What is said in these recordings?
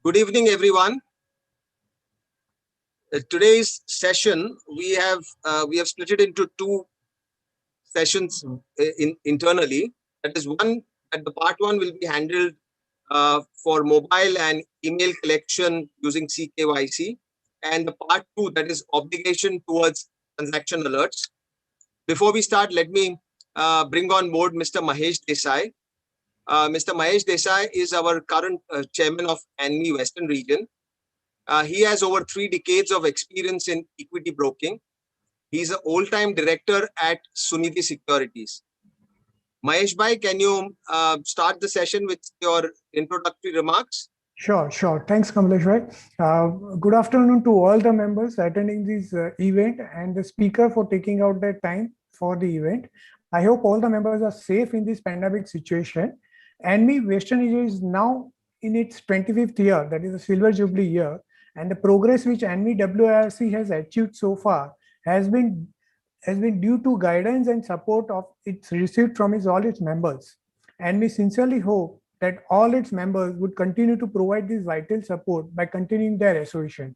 Good evening, everyone. Today's session we have split it into two sessions internally. That is one. That the part one will be handled for mobile and email collection using CKYC, and the part two, that is obligation towards transaction alerts. Before we start, let me bring on board Mr. Mahesh Desai. Mr. Mahesh Desai is our current chairman of ANMI Western Region. He has over 3 decades of experience in equity broking. He's an old-time director at Sunidhi Securities. Mahesh Bhai, can you start the session with your introductory remarks? Sure. Thanks, Kamlesh Bhai. Good afternoon to all the members attending this event and the speaker for taking out their time for the event. I hope all the members are safe in this pandemic situation. ANMI Western Asia is now in its 25th year, that is a silver jubilee year, and the progress which ANMI WIRC has achieved so far has been due to guidance and support of it's received from all its members. And we sincerely hope that all its members would continue to provide this vital support by continuing their association.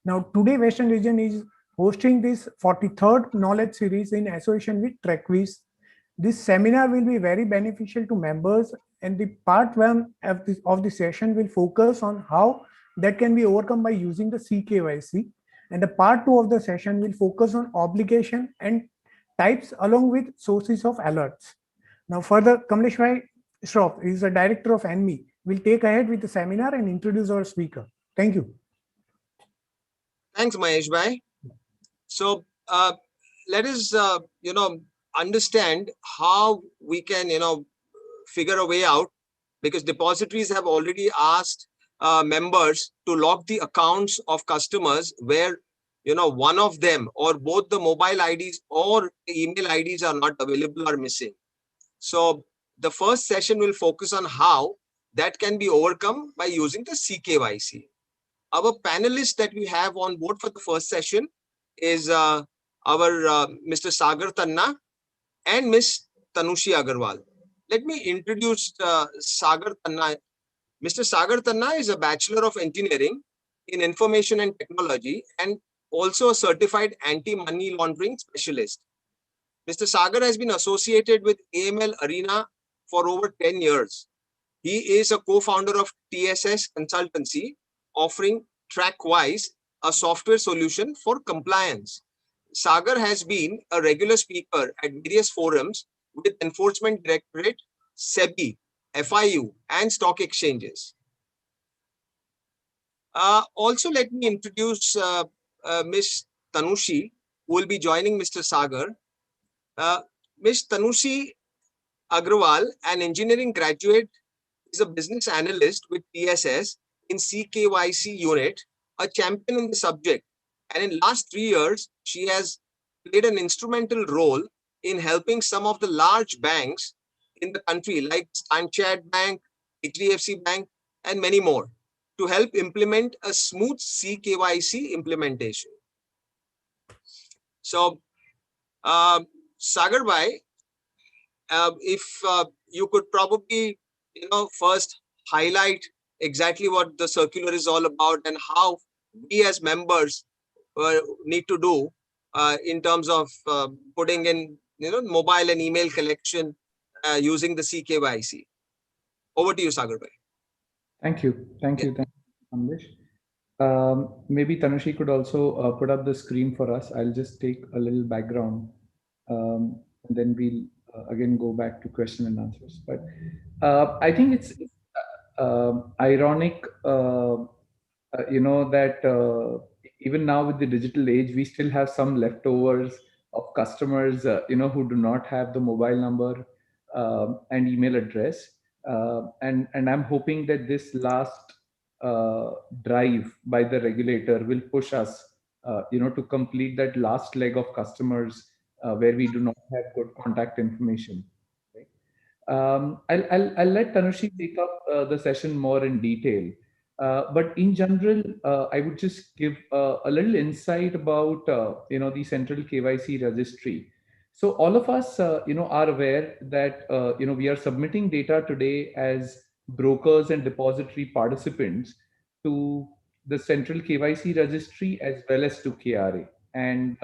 Now, today Western Region is hosting this 43rd knowledge series in association with TrekWiz. This seminar will be very beneficial to members, and the part one of the session will focus on how that can be overcome by using the CKYC. And the part two of the session will focus on obligation and types along with sources of alerts. Now, further, Kamlesh Bhai Shroff is the director of ANMI, will take ahead with the seminar and introduce our speaker. Thank you. Thanks, Mahesh Bhai. So let us, understand how we can, figure a way out, because depositories have already asked members to lock the accounts of customers where, one of them or both the mobile IDs or the email IDs are not available or missing. So the first session will focus on how that can be overcome by using the CKYC. Our panelists that we have on board for the first session is our Mr. Sagar Tanna and Ms. Tanushi Agarwal. Let me introduce Sagar Tanna. Mr. Sagar Tanna is a Bachelor of Engineering in Information and Technology and also a certified anti-money laundering specialist. Mr. Sagar has been associated with AML Arena for over 10 years. He is a co-founder of TSS Consultancy, offering TrackWise, a software solution for compliance. Sagar has been a regular speaker at various forums with Enforcement Directorate, SEBI, FIU, and stock exchanges. Also, let me introduce Ms. Tanushi, who will be joining Mr. Sagar. Ms. Tanushi Agrawal, an engineering graduate, is a business analyst with TSS in CKYC unit, a champion in the subject. And in last 3 years, she has played an instrumental role in helping some of the large banks in the country like Stanchart Bank, HDFC Bank, and many more to help implement a smooth CKYC implementation. So, Sagar Bhai, if you could probably, first highlight exactly what the circular is all about and how we as members need to do in terms of putting in, mobile and email collection using the CKYC. Over to you, Sagar Bhai. Thank you, Kamlesh. Maybe Tanushi could also put up the screen for us. I'll just take a little background, and then we'll again go back to question and answers. But I think it's ironic, that even now with the digital age, we still have some leftovers of customers, who do not have the mobile number and email address. And I'm hoping that this last drive by the regulator will push us, to complete that last leg of customers where we do not have good contact information. Right? I'll let Tanushi take up the session more in detail. But in general, I would just give a little insight about, the central KYC registry. So all of us, are aware that, we are submitting data today as brokers and depository participants to the central KYC registry as well as to KRA. And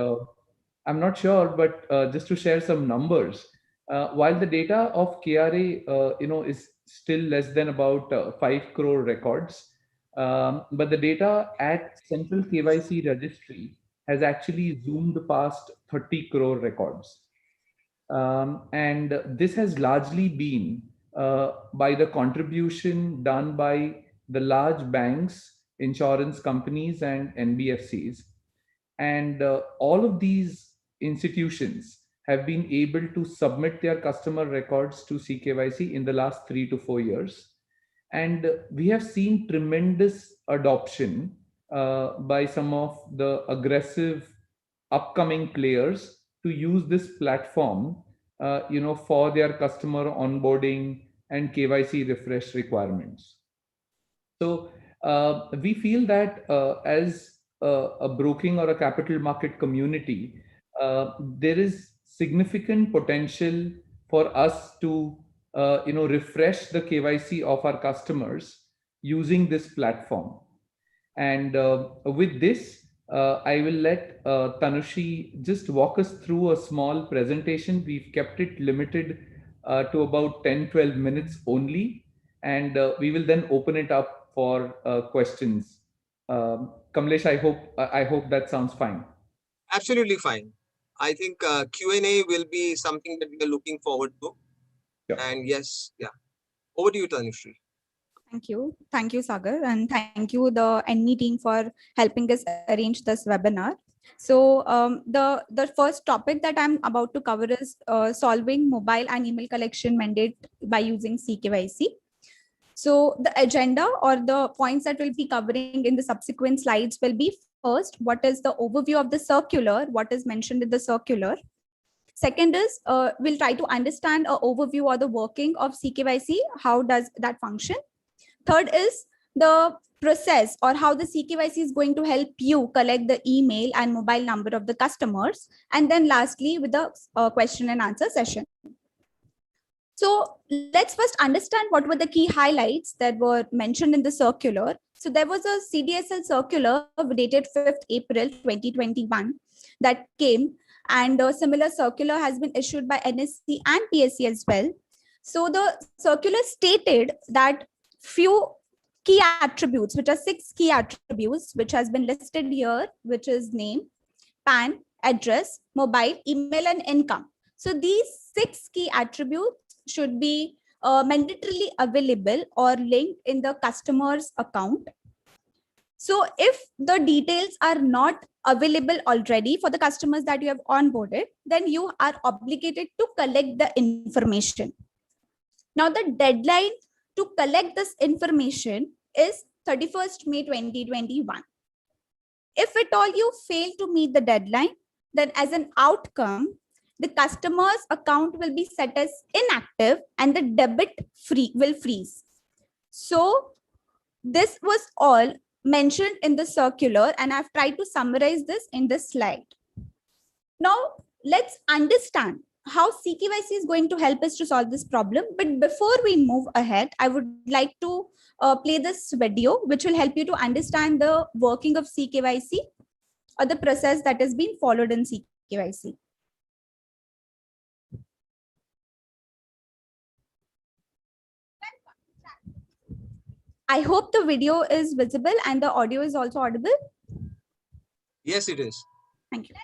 I'm not sure, but just to share some numbers, while the data of KRA, is still less than about 5 crore records, but the data at central KYC registry has actually zoomed past 30 crore records. And this has largely been by the contribution done by the large banks, insurance companies, and NBFCs. And all of these institutions have been able to submit their customer records to CKYC in the last 3 to 4 years. And we have seen tremendous adoption by some of the aggressive upcoming players to use this platform, for their customer onboarding and KYC refresh requirements. So we feel that as a broking or a capital market community, there is significant potential for us to, refresh the KYC of our customers using this platform. And with this, I will let Tanushi just walk us through a small presentation. We've kept it limited to about 10-12 minutes only, and we will then open it up for questions. Kamlesh, I hope that sounds fine. Absolutely fine. I think Q&A will be something that we are looking forward to. Sure. And yes, yeah. Over to you, Tanushree. Thank you, Sagar, and thank you the ANMI team for helping us arrange this webinar. So the first topic that I'm about to cover is solving mobile and email collection mandate by using CKYC. So the agenda or the points that we'll be covering in the subsequent slides will be: first, what is the overview of the circular, what is mentioned in the circular. Second is we'll try to understand an overview or the working of CKYC, how does that function. Third is the process or how the CKYC is going to help you collect the email and mobile number of the customers. And then lastly, with the question and answer session. So let's first understand what were the key highlights that were mentioned in the circular. So there was a CDSL circular dated 5th April 2021 that came, and a similar circular has been issued by NSE and PSE as well. So the circular stated that few key attributes, which are 6 key attributes, which has been listed here, which is name, PAN, address, mobile, email, and income. So these 6 key attributes should be mandatorily available or linked in the customer's account. So if the details are not available already for the customers that you have onboarded, then you are obligated to collect the information. Now the deadline to collect this information is 31st May 2021. If at all you fail to meet the deadline, then as an outcome, the customer's account will be set as inactive and the debit will freeze. So this was all mentioned in the circular, and I've tried to summarize this in this slide. Now let's understand how CKYC is going to help us to solve this problem. But before we move ahead, I would like to play this video, which will help you to understand the working of CKYC or the process that is being followed in CKYC. I hope the video is visible and the audio is also audible. Yes, it is. Thank you.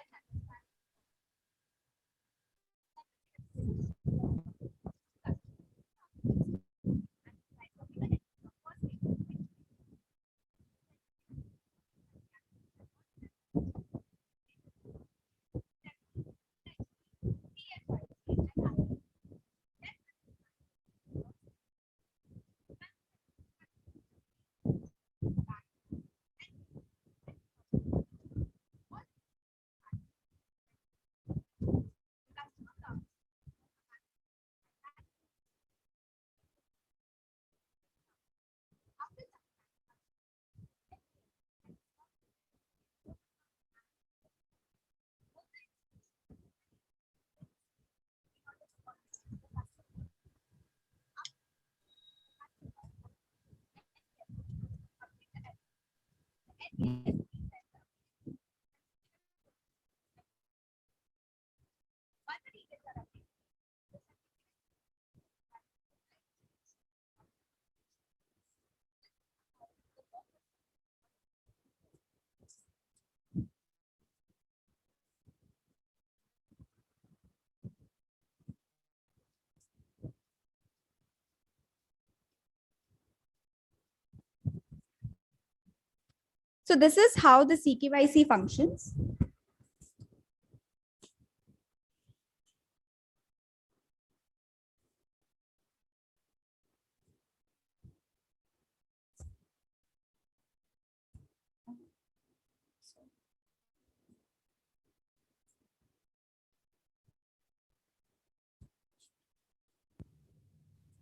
So this is how the CKYC functions.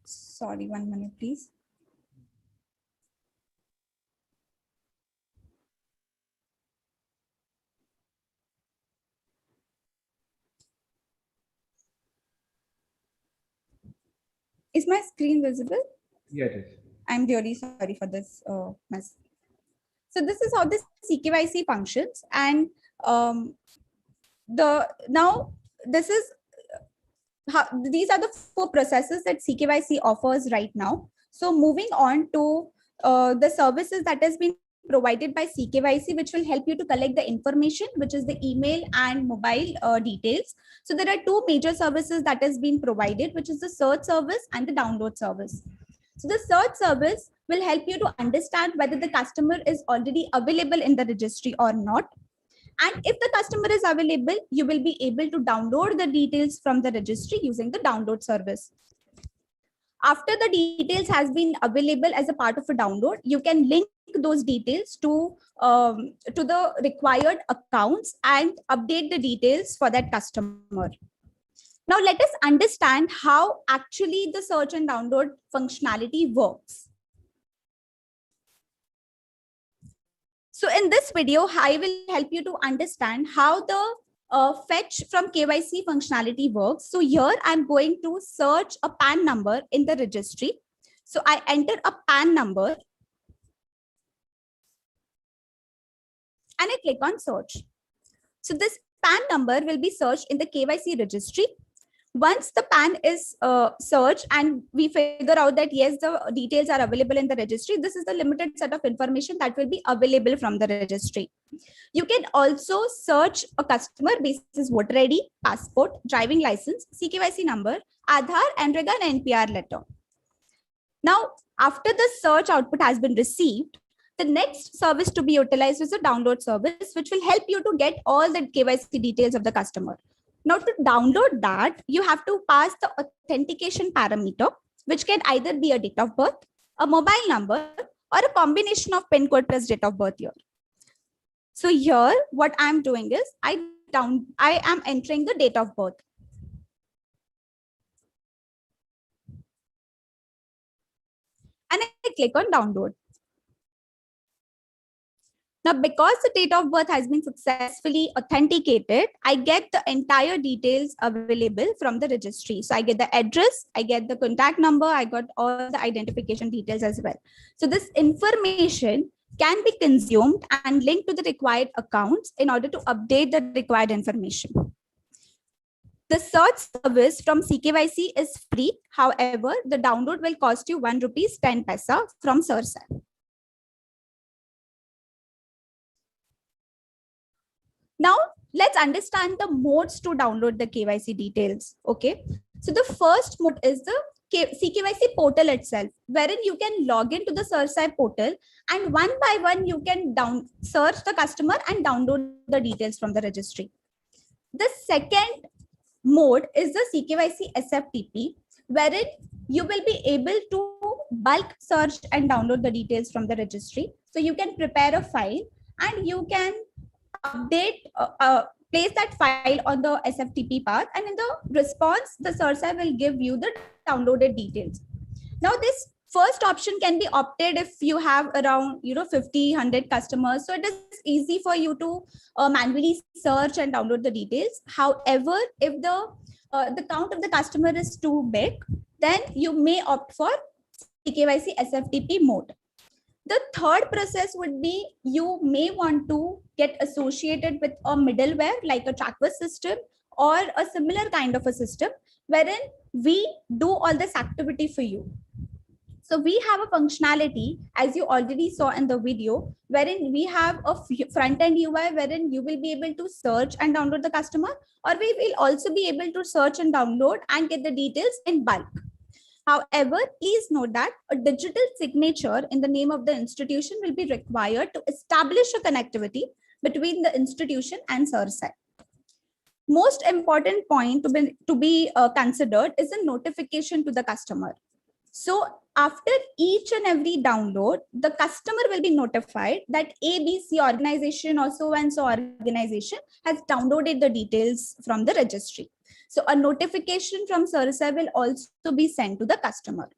Sorry, 1 minute, please. Is my screen visible? Yeah, it is. I'm really sorry for this mess. So this is how this CKYC functions, and now this is how these are the 4 processes that CKYC offers right now. So moving on to the services that has been provided by CKYC, which will help you to collect the information, which is the email and mobile details. So there are 2 major services that has been provided, which is the search service and the download service. So the search service will help you to understand whether the customer is already available in the registry or not. And if the customer is available, you will be able to download the details from the registry using the download service. After the details has been available as a part of a download, you can link those details to the required accounts and update the details for that customer. Now let us understand how actually the search and download functionality works. So in this video, I will help you to understand how the fetch from KYC functionality works. So here I'm going to search a PAN number in the registry. So I enter a PAN number and I click on search. So this PAN number will be searched in the KYC registry. Once the PAN is searched and we figure out that yes, the details are available in the registry, this is the limited set of information that will be available from the registry. You can also search a customer basis voter ID, passport, driving license, CKYC number, Aadhaar, NREGA, and NPR letter. Now, after the search output has been received, the next service to be utilized is a download service, which will help you to get all the KYC details of the customer. Now, to download that, you have to pass the authentication parameter, which can either be a date of birth, a mobile number, or a combination of PIN code plus date of birth here. So here, what I'm doing is I am entering the date of birth. And I click on download. Now, because the date of birth has been successfully authenticated, I get the entire details available from the registry. So I get the address, I get the contact number, I got all the identification details as well. So this information can be consumed and linked to the required accounts in order to update the required information. The search service from CKYC is free. However, the download will cost you 1 rupees 10 paisa from SearchSAP. Now, let's understand the modes to download the KYC details. Okay, so the first mode is the CKYC portal itself, wherein you can log into the SearchSAP portal and one by one you can search the customer and download the details from the registry. The second mode is the CKYC SFTP, wherein you will be able to bulk search and download the details from the registry. So you can prepare a file and you can update, place that file on the SFTP path, and in the response, the SearchSAP will give you the downloaded details. Now, this first option can be opted if you have around 50, 100 customers. So it is easy for you to manually search and download the details. However, if the count of the customer is too big, then you may opt for CKYC SFTP mode. The third process would be you may want to get associated with a middleware like a Trackware system or a similar kind of a system wherein we do all this activity for you. So we have a functionality, as you already saw in the video, wherein we have a front-end UI wherein you will be able to search and download the customer, or we will also be able to search and download and get the details in bulk. However, please note that a digital signature in the name of the institution will be required to establish a connectivity between the institution and SERSAI. Most important point to be considered is a notification to the customer. So after each and every download, the customer will be notified that ABC organization or so and so organization has downloaded the details from the registry. So a notification from SERSAI will also be sent to the customer.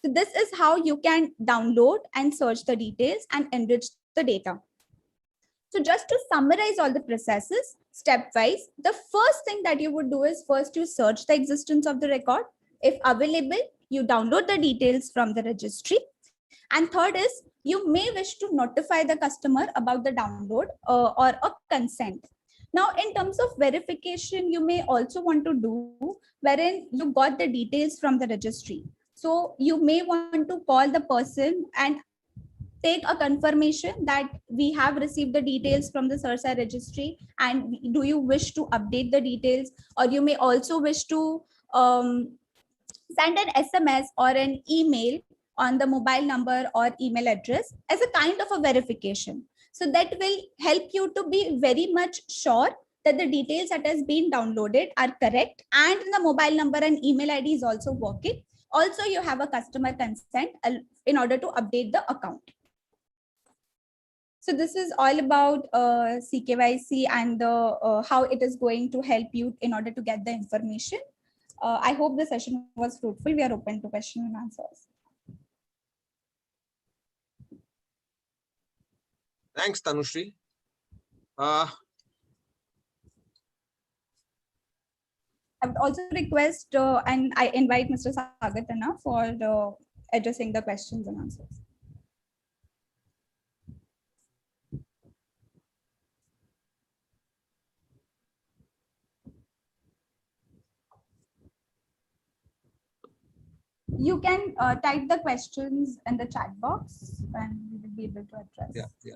So this is how you can download and search the details and enrich the data. So just to summarize all the processes stepwise, the first thing that you would do is first you search the existence of the record. If available, you download the details from the registry. And third is you may wish to notify the customer about the download or a consent. Now, in terms of verification, you may also want to do wherein you got the details from the registry. So you may want to call the person and take a confirmation that we have received the details from the SERSAI registry, and do you wish to update the details, or you may also wish to send an SMS or an email on the mobile number or email address as a kind of a verification. So that will help you to be very much sure that the details that has been downloaded are correct and the mobile number and email ID is also working. Also, you have a customer consent in order to update the account. So this is all about CKYC and the how it is going to help you in order to get the information. I hope the session was fruitful. We are open to questions and answers. Thanks, Tanushri. I would also request and I invite Mr. Sagar Tanna for addressing the questions and answers. You can type the questions in the chat box and we will be able to address. Yeah.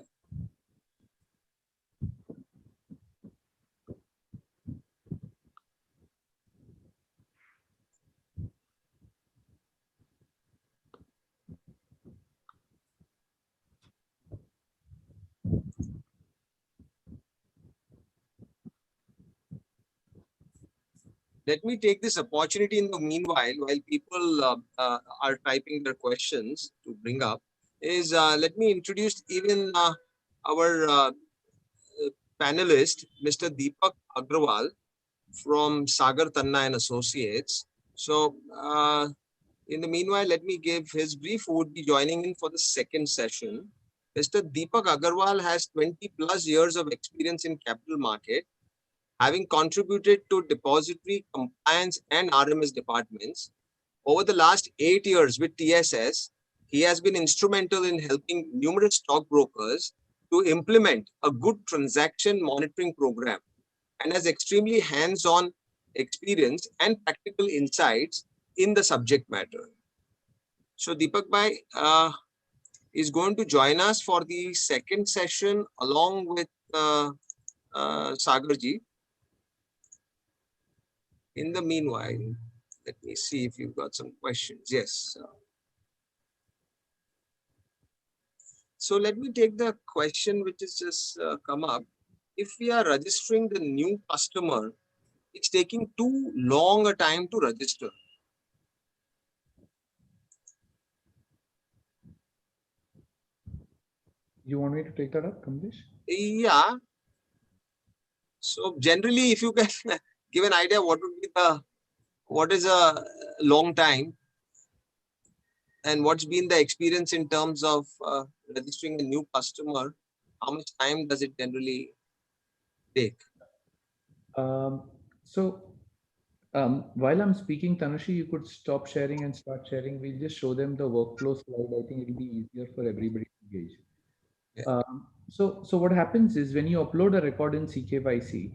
Let me take this opportunity in the meanwhile, while people are typing their questions to bring up, is let me introduce even our panelist, Mr. Deepak Agrawal from Sagar Tanna and Associates. So in the meanwhile, let me give his brief, who would be joining in for the second session. Mr. Deepak Agrawal has 20+ years of experience in capital market, having contributed to depository, compliance, and RMS departments. Over the last 8 years with TSS, he has been instrumental in helping numerous stockbrokers to implement a good transaction monitoring program and has extremely hands-on experience and practical insights in the subject matter. So Deepak Bhai is going to join us for the second session along with Sagarji. In the meanwhile, let me see if you've got some questions. Yes. So let me take the question which has just come up. If we are registering the new customer, it's taking too long a time to register. You want me to take that up, Kamlesh? Yeah. So generally, if you can give an idea what is a long time and what's been the experience in terms of registering a new customer, how much time does it generally take? So While I'm speaking, Tanushi, you could stop sharing and start sharing. We'll just show them the workflow slide. I think it'll be easier for everybody to engage. Yeah. So what happens is when you upload a record in CKYC,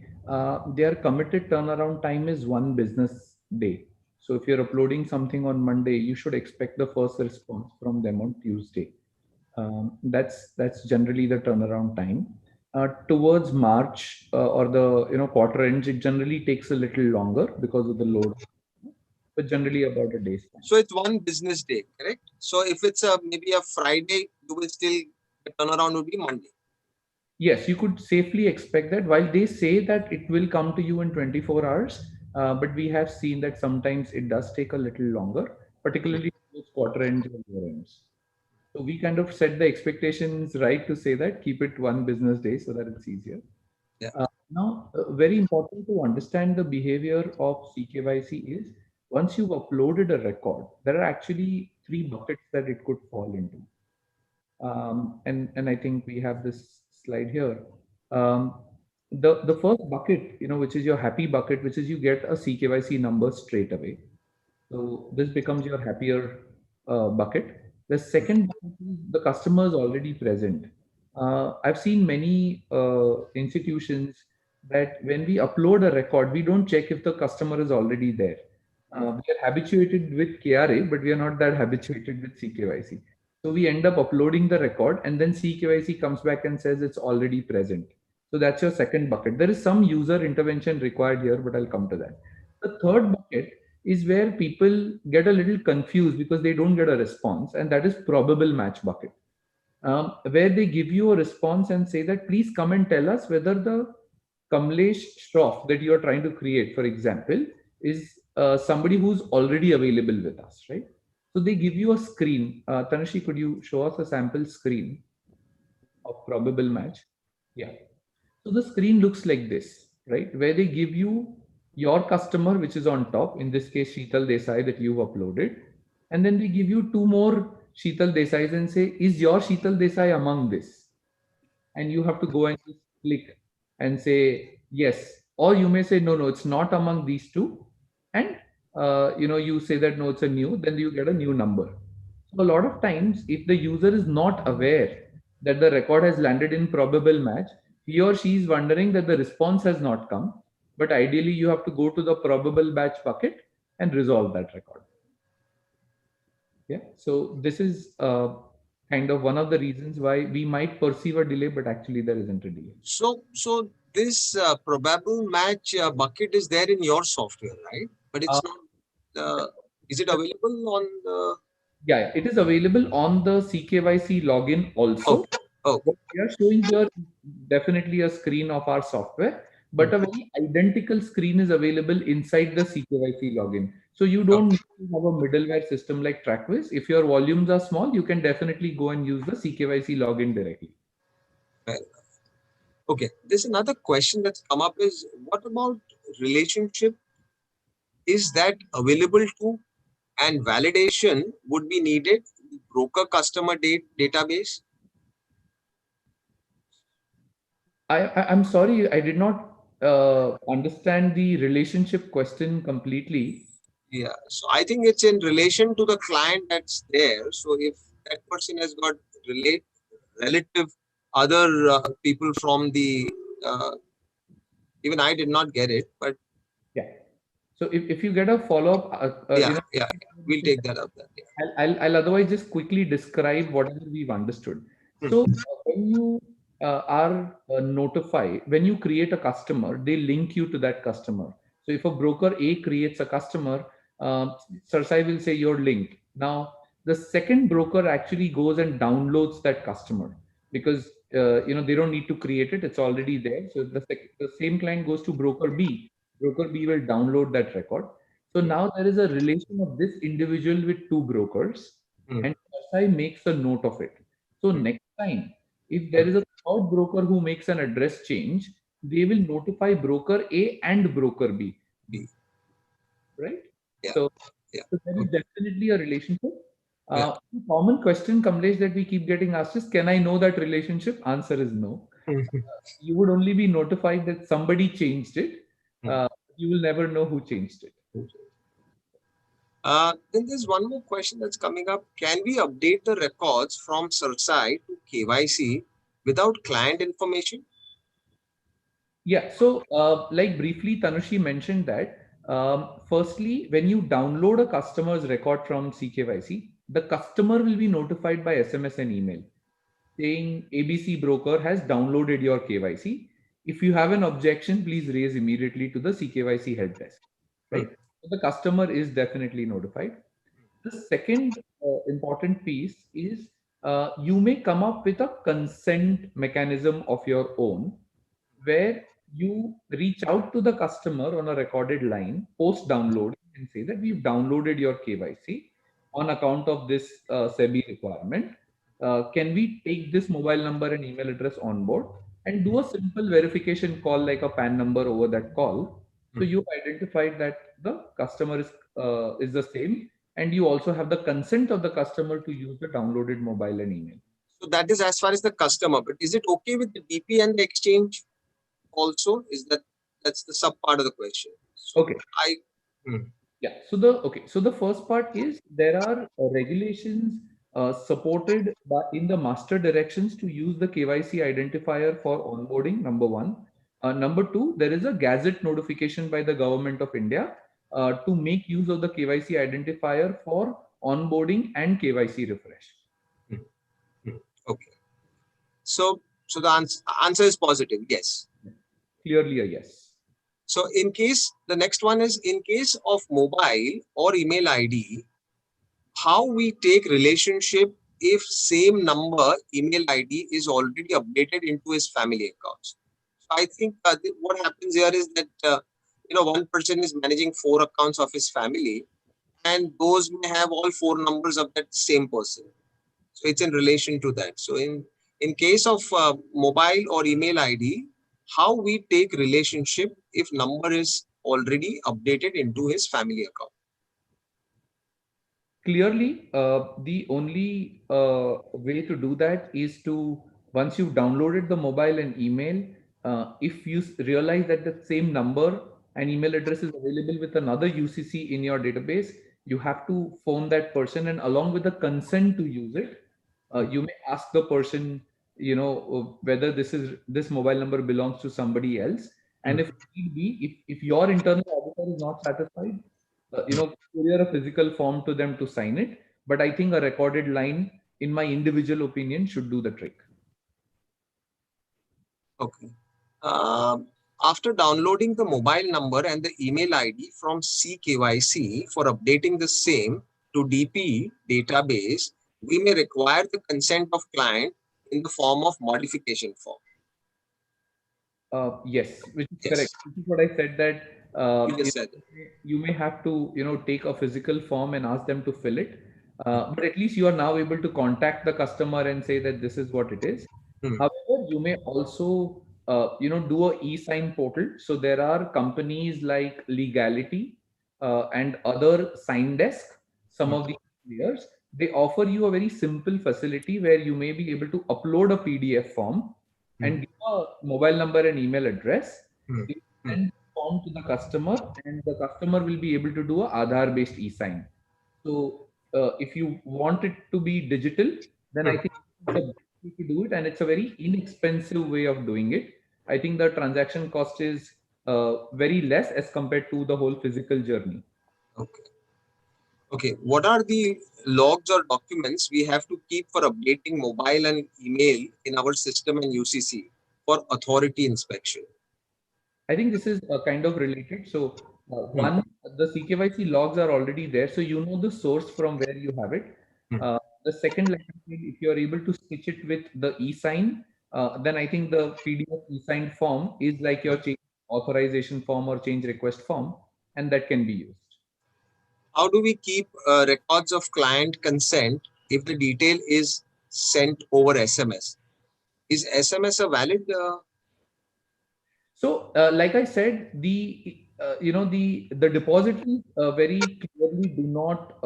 their committed turnaround time is 1 business day. So if you're uploading something on Monday, you should expect the first response from them on Tuesday. That's generally the turnaround time. Towards March or the quarter ends, it generally takes a little longer because of the load, but generally about a day's time. So it's 1 business day, correct? So if it's maybe a Friday, you will still, the turnaround would be Monday. Yes, you could safely expect that. While they say that it will come to you in 24 hours, but we have seen that sometimes it does take a little longer, particularly towards quarter ends or year ends. So we kind of set the expectations right to say that keep it 1 business day so that it's easier. Yeah. Now, very important to understand the behavior of CKYC is once you've uploaded a record, there are actually 3 buckets that it could fall into. And I think we have this slide here. The first bucket, which is your happy bucket, which is you get a CKYC number straight away. So this becomes your happier bucket. The second bucket is the customer is already present. I've seen many institutions that when we upload a record, we don't check if the customer is already there. We are habituated with KRA, but we are not that habituated with CKYC. So we end up uploading the record and then CKYC comes back and says it's already present. So that's your second bucket. There is some user intervention required here, but I'll come to that. The third bucket is where people get a little confused because they don't get a response, and that is probable match bucket, where they give you a response and say that please come and tell us whether the Kamlesh Shroff that you are trying to create, for example, is somebody who's already available with us, right? So they give you a screen. Tanashi, could you show us a sample screen of probable match? Yeah. So the screen looks like this, right? Where they give you your customer, which is on top, in this case, Sheetal Desai that you've uploaded. And then they give you 2 more Sheetal Desais and say, is your Sheetal Desai among this? And you have to go and just click and say, yes. Or you may say, no, it's not among these 2. And, you say that, no, it's a new, then you get a new number. So a lot of times, if the user is not aware that the record has landed in probable match, he or she is wondering that the response has not come. But ideally, you have to go to the probable batch bucket and resolve that record. Yeah. So this is kind of one of the reasons why we might perceive a delay, but actually there isn't a delay. So this probable match bucket is there in your software, right? But it's not. Is it available on the? Yeah, it is available on the CKYC login also. Oh. What we are showing here is definitely a screen of our software, but a very identical screen is available inside the CKYC login. So you don't need to have a middleware system like Trackwiz. If your volumes are small, you can definitely go and use the CKYC login directly. Right. Okay. There's another question that's come up is what about relationship? Is that available too? And validation would be needed broker customer database? I'm sorry, I did not understand the relationship question completely. Yeah, so I think it's in relation to the client that's there. So if that person has got relative other people from the, even I did not get it, but yeah. So if you get a follow-up, we'll take that up then. Yeah. I'll otherwise just quickly describe whatever we've understood. So when you are notified, when you create a customer, they link you to that customer. So if a broker A creates a customer, Sarsai will say your link. Now the second broker actually goes and downloads that customer because they don't need to create it; it's already there. So the same client goes to broker B. Broker B will download that record. So now there is a relation of this individual with 2 brokers, and SI makes a note of it. So next time, if there is a third broker who makes an address change, they will notify broker A and broker B. Right? Yeah. So there is definitely a relationship. Common question, Kamlesh, that we keep getting asked is, can I know that relationship? Answer is no. You would only be notified that somebody changed it. You will never know who changed it. Then there's one more question that's coming up. Can we update the records from CERSAI to KYC without client information? Yeah, so like briefly, Tanushi mentioned that firstly, when you download a customer's record from CKYC, the customer will be notified by SMS and email saying ABC broker has downloaded your KYC. If you have an objection, please raise immediately to the CKYC help desk, right? So the customer is definitely notified. The second important piece is you may come up with a consent mechanism of your own where you reach out to the customer on a recorded line post download and say that we've downloaded your KYC on account of this SEBI requirement. Can we take this mobile number and email address on board and do a simple verification call like a PAN number over that call? So you identified that the customer is the same, and you also have the consent of the customer to use the downloaded mobile and email. So that is as far as the customer, but is it okay with the DP and the exchange also? That's the sub part of the question? So Okay. Yeah. So the first part is there are regulations supported in the master directions to use the KYC identifier for onboarding. Number one. Number two, there is a gazette notification by the government of India to make use of the KYC identifier for onboarding and KYC refresh. Okay. So the answer is positive. Yes. Clearly a yes. So in case, the next one is in case of mobile or email ID, how we take relationship if same number email ID is already updated into his family accounts. So I think what happens here is that one person is managing 4 accounts of his family, and those may have all 4 numbers of that same person. So it's in relation to that. So in case of mobile or email ID, how we take relationship if number is already updated into his family account. Clearly, the only way to do that is to, once you've downloaded the mobile and email, if you realize that the same number and email address is available with another UCC in your database, you have to phone that person, and along with the consent to use it, you may ask the person, whether this mobile number belongs to somebody else. And if need be, if your internal auditor is not satisfied, courier a physical form to them to sign it. But I think a recorded line, in my individual opinion, should do the trick. Okay. After downloading the mobile number and the email ID from CKYC for updating the same to DP database, we may require the consent of client in the form of modification form. Yes, which is correct. This is what I said, that you may have to take a physical form and ask them to fill it. But at least you are now able to contact the customer and say that this is what it is. However, you may also do a e-sign portal. So there are companies like Legality and other sign desk, some of these players, they offer you a very simple facility where you may be able to upload a PDF form and give a mobile number and email address, send the form to the customer, and the customer will be able to do a Aadhaar based e-sign. So if you want it to be digital, then I think it's a best way to do it, and it's a very inexpensive way of doing it. I think the transaction cost is very less as compared to the whole physical journey. Okay. What are the logs or documents we have to keep for updating mobile and email in our system and UCC for authority inspection? I think this is kind of related. So one, the CKYC logs are already there, so you know the source from where you have it. The second, like I said, if you are able to stitch it with the e-sign, then I think the PDF e-signed form is like your change authorization form or change request form, and that can be used. How do we keep records of client consent if the detail is sent over SMS? Is SMS a valid? So, like I said, the depositories very clearly do not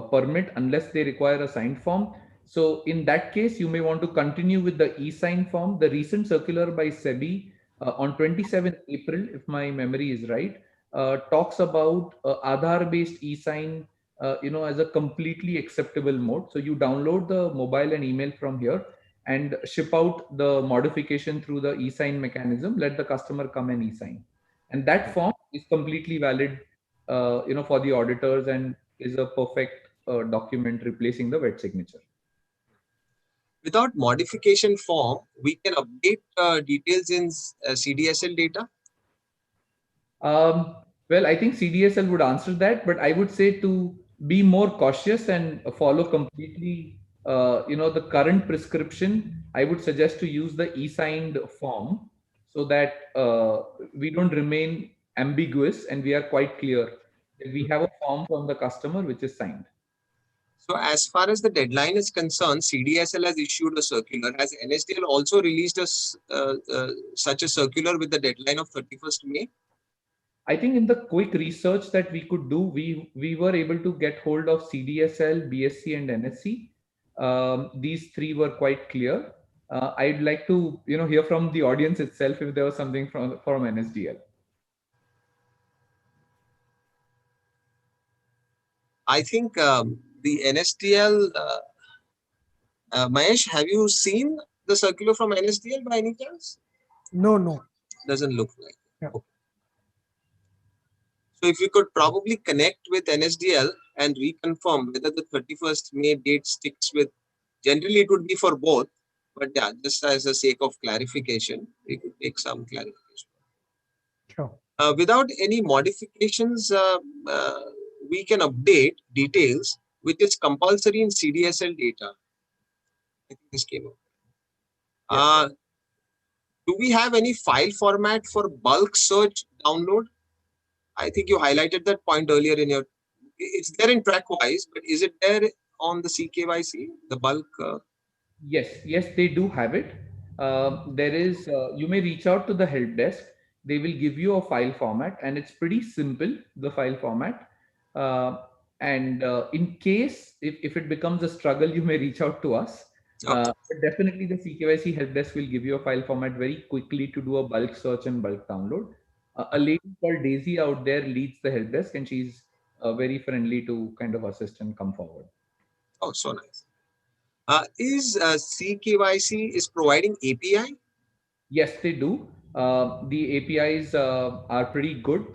permit unless they require a signed form. So, in that case, you may want to continue with the e-sign form. The recent circular by SEBI on 27th April, if my memory is right, talks about Aadhaar-based e-sign, as a completely acceptable mode. So you download the mobile and email from here and ship out the modification through the e-sign mechanism. Let the customer come and e-sign, and that form is completely valid, for the auditors, and is a perfect document replacing the wet signature. Without modification form, we can update details in CDSL data. Well, I think CDSL would answer that, but I would say to be more cautious and follow completely, the current prescription, I would suggest to use the e-signed form, so that we don't remain ambiguous and we are quite clear that we have a form from the customer which is signed. So as far as the deadline is concerned, CDSL has issued a circular. Has NSDL also released such a circular with the deadline of 31st May? I think in the quick research that we could do, we were able to get hold of CDSL, BSC, and NSC. These three were quite clear. I'd like to hear from the audience itself if there was something from NSDL. I think the NSDL, Mahesh, have you seen the circular from NSDL by any chance? No. Doesn't look like. Yeah. Okay. So if you could probably connect with NSDL and reconfirm whether the 31st May date sticks with, generally it would be for both, but yeah, just as a sake of clarification, we could take some clarification. Sure. Without any modifications, we can update details which is compulsory in CDSL data. I think this came up. Yes. Do we have any file format for bulk search download? I think you highlighted that point earlier in your. It's there in TrackWise, but is it there on the CKYC, the bulk? Yes, they do have it. There is, you may reach out to the help desk. They will give you a file format, and it's pretty simple, the file format. And in case, if it becomes a struggle, you may reach out to us. Okay. But definitely the CKYC help desk will give you a file format very quickly to do a bulk search and bulk download. A lady called Daisy out there leads the help desk, and she's very friendly to kind of assist and come forward. Oh, so nice. Is CKYC is providing API? Yes, they do. The APIs are pretty good,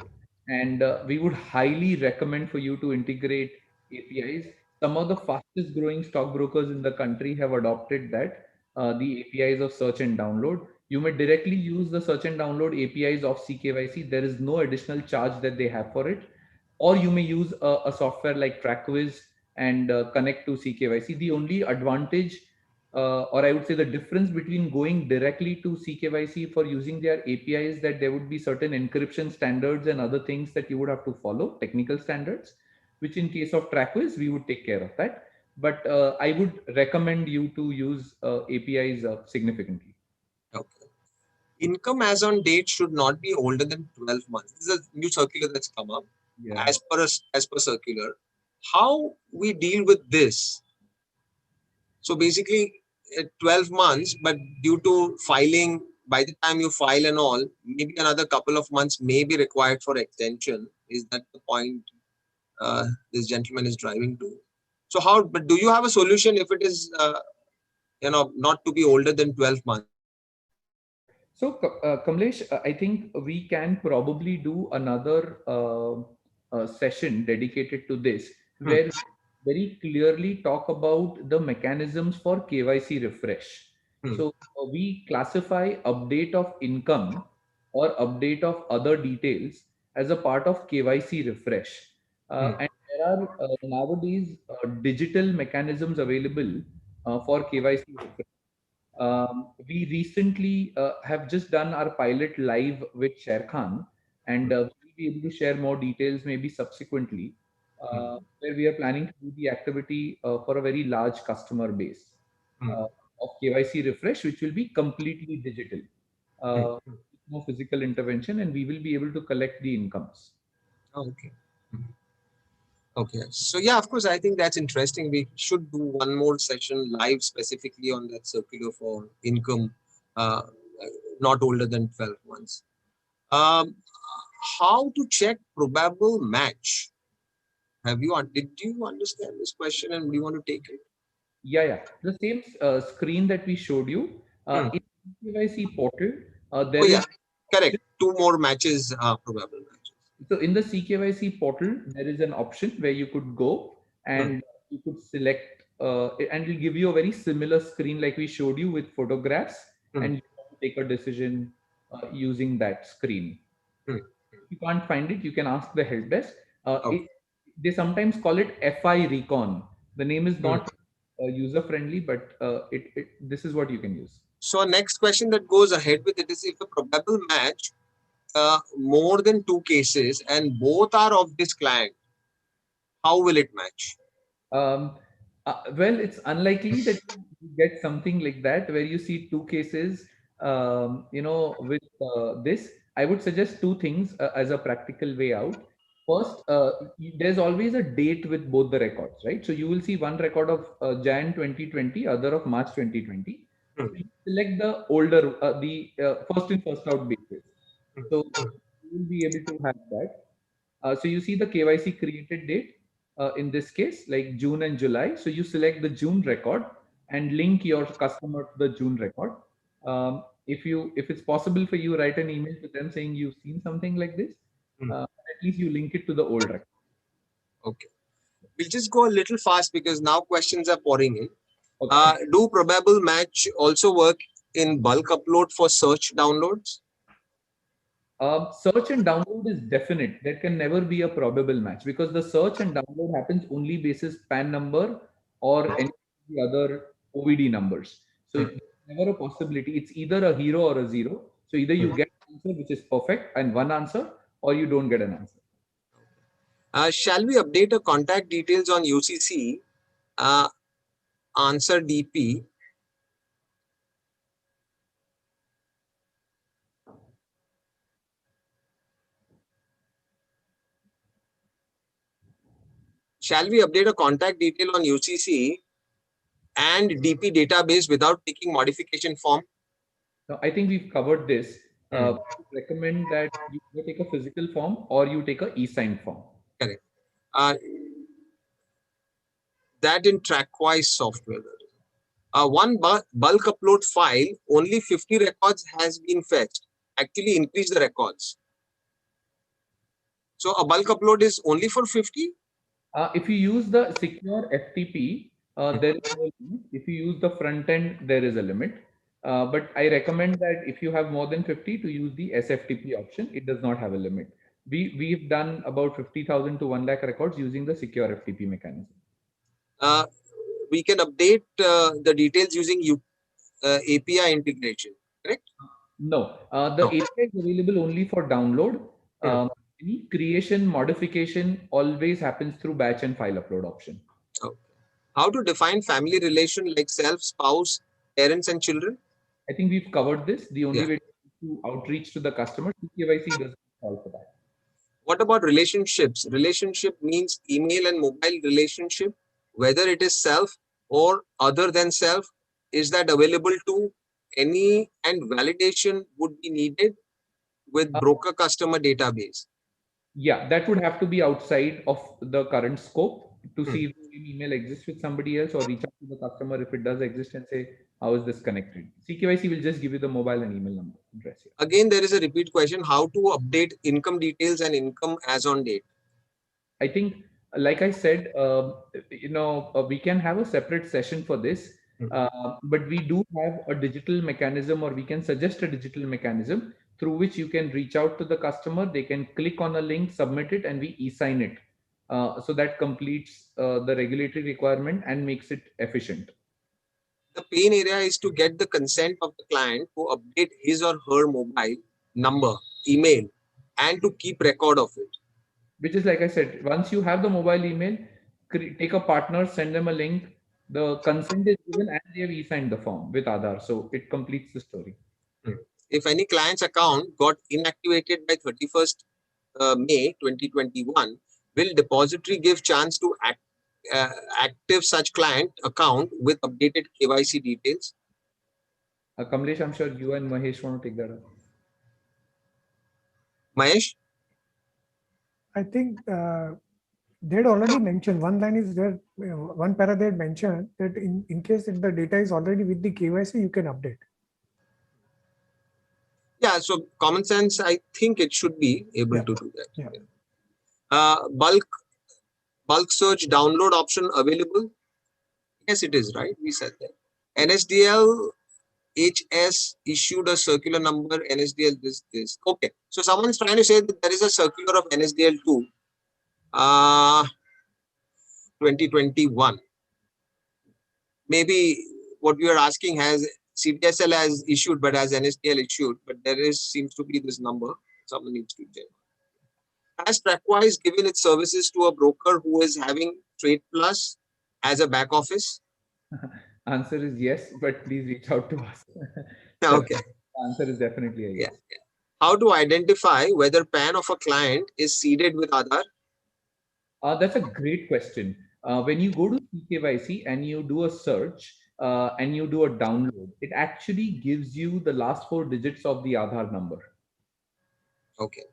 and we would highly recommend for you to integrate APIs. Some of the fastest growing stockbrokers in the country have adopted that, the APIs of search and download. You may directly use the search and download APIs of CKYC. There is no additional charge that they have for it. Or you may use a software like TrackWiz and connect to CKYC. The only advantage, or I would say the difference between going directly to CKYC for using their API is that there would be certain encryption standards and other things that you would have to follow, technical standards, which in case of TrackWiz, we would take care of that. But I would recommend you to use APIs significantly. Okay. Income as on date should not be older than 12 months. This is a new circular that's come up. Yeah. As per circular. How we deal with this? So basically 12 months, but due to filing, by the time you file and all, maybe another couple of months may be required for extension. Is that the point this gentleman is driving to? So how, but do you have a solution if it is, not to be older than 12 months? So, Kamlesh, I think we can probably do another session dedicated to this, where we very clearly talk about the mechanisms for KYC refresh. So we classify update of income or update of other details as a part of KYC refresh. And there are nowadays digital mechanisms available for KYC refresh. We recently have just done our pilot live with Sher Khan, and we'll be able to share more details maybe subsequently, where we are planning to do the activity for a very large customer base of KYC refresh, which will be completely digital, no physical intervention, and we will be able to collect the incomes. Okay. Okay. So yeah, of course, I think that's interesting. We should do one more session live specifically on that circular for income not older than 12 months. how to check probable match? Did you understand this question and do you want to take it? Yeah. The same screen that we showed you in CKYC portal. There Oh is yeah, correct. 2 more matches are probable matches. So in the CKYC portal, there is an option where you could go and you could select, and it'll give you a very similar screen like we showed you with photographs, and you have to take a decision using that screen. If you can't find it, you can ask the help desk. They sometimes call it FI Recon. The name is not user friendly, but this is what you can use. So next question that goes ahead with it is, if a probable match more than 2 cases and both are of this client, how will it match? Well, it's unlikely that you get something like that where you see 2 cases. With this, I would suggest 2 things as a practical way out. First, there's always a date with both the records, right? So you will see one record of Jan 2020, other of March 2020. So you select the older, the first in first out basis. So you will be able to have that. So you see the KYC created date. In this case, like June and July. So you select the June record and link your customer to the June record. If it's possible for you, write an email to them saying you've seen something like this. At least you link it to the old record. Okay. We'll just go a little fast because now questions are pouring in. Okay. Do probable match also work in bulk upload for search downloads? Search and download is definite. There can never be a probable match because the search and download happens only basis PAN number or any of the other OVD numbers. So it's never a possibility. It's either a hero or a zero. So either you get an answer which is perfect and one answer, or you don't get an answer. Shall we update a contact details on UCC? Answer DP. Shall we update a contact detail on UCC and DP database without taking modification form? Now, I think we've covered this. I recommend that you take a physical form or you take a e-sign form. Correct. That in TrackWise software. One bulk upload file, only 50 records has been fetched. Actually increase the records. So a bulk upload is only for 50? If you use the secure FTP, there is no limit. If you use the front end, there is a limit. But I recommend that if you have more than 50 to use the SFTP option, it does not have a limit. We've done about 50,000 to 1 lakh records using the secure FTP mechanism. We can update the details using API integration, correct? No, the API is available only for download. Any creation, modification always happens through batch and file upload option. How to define family relation like self, spouse, parents and children? I think we've covered this. The only way to outreach to the customer, CKYC doesn't solve for that. What about relationships? Relationship means email and mobile relationship, whether it is self or other than self. Is that available to any, and validation would be needed with broker customer database? Yeah, that would have to be outside of the current scope to see if the email exists with somebody else, or reach out to the customer if it does exist and say, how is this connected? CKYC will just give you the mobile and email number address here. Again, there is a repeat question, how to update income details and income as on date? I think, like I said, we can have a separate session for this, but we do have a digital mechanism, or we can suggest a digital mechanism through which you can reach out to the customer. They can click on a link, submit it, and we e-sign it. So that completes the regulatory requirement and makes it efficient. The pain area is to get the consent of the client to update his or her mobile number, email, and to keep record of it. Which is, like I said, once you have the mobile email, take a partner, send them a link, the consent is given, and they have e-signed the form with Aadhaar. So it completes the story. If any client's account got inactivated by 31st May 2021, will depository give chance to active such client account with updated KYC details? Kamlesh, I'm sure you and Mahesh want to take that up. Mahesh? I think they'd already mentioned, one line is there, one para they had mentioned that in case if the data is already with the KYC, you can update. Yeah, so common sense, I think it should be able to do that. Yeah. Bulk search download option available? Yes, it is, right? We said that. NSDL HS issued a circular number, NSDL this. Okay, so someone's trying to say that there is a circular of NSDL 2, 2021. Maybe what we are asking has CDSL has issued, but has NSDL issued, but there seems to be this number. Someone needs to check. Has TrackWise given its services to a broker who is having Trade Plus as a back office? Answer is yes, but please reach out to us. Okay. The answer is definitely a yes. Yeah. How to identify whether PAN of a client is seeded with Aadhaar? That's a great question. When you go to CKYC and you do a search and you do a download, it actually gives you the last 4 digits of the Aadhaar number. Okay.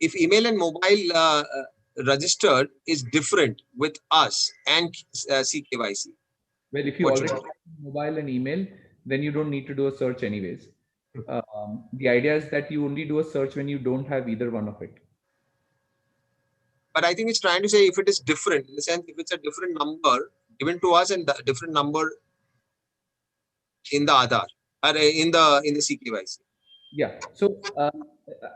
If email and mobile registered is different with us and CKYC. Well, if you already have mobile and email, then you don't need to do a search anyways. The idea is that you only do a search when you don't have either one of it. But I think it's trying to say if it is different, in the sense if it's a different number given to us and the different number in the Aadhaar or in the CKYC. Yeah. So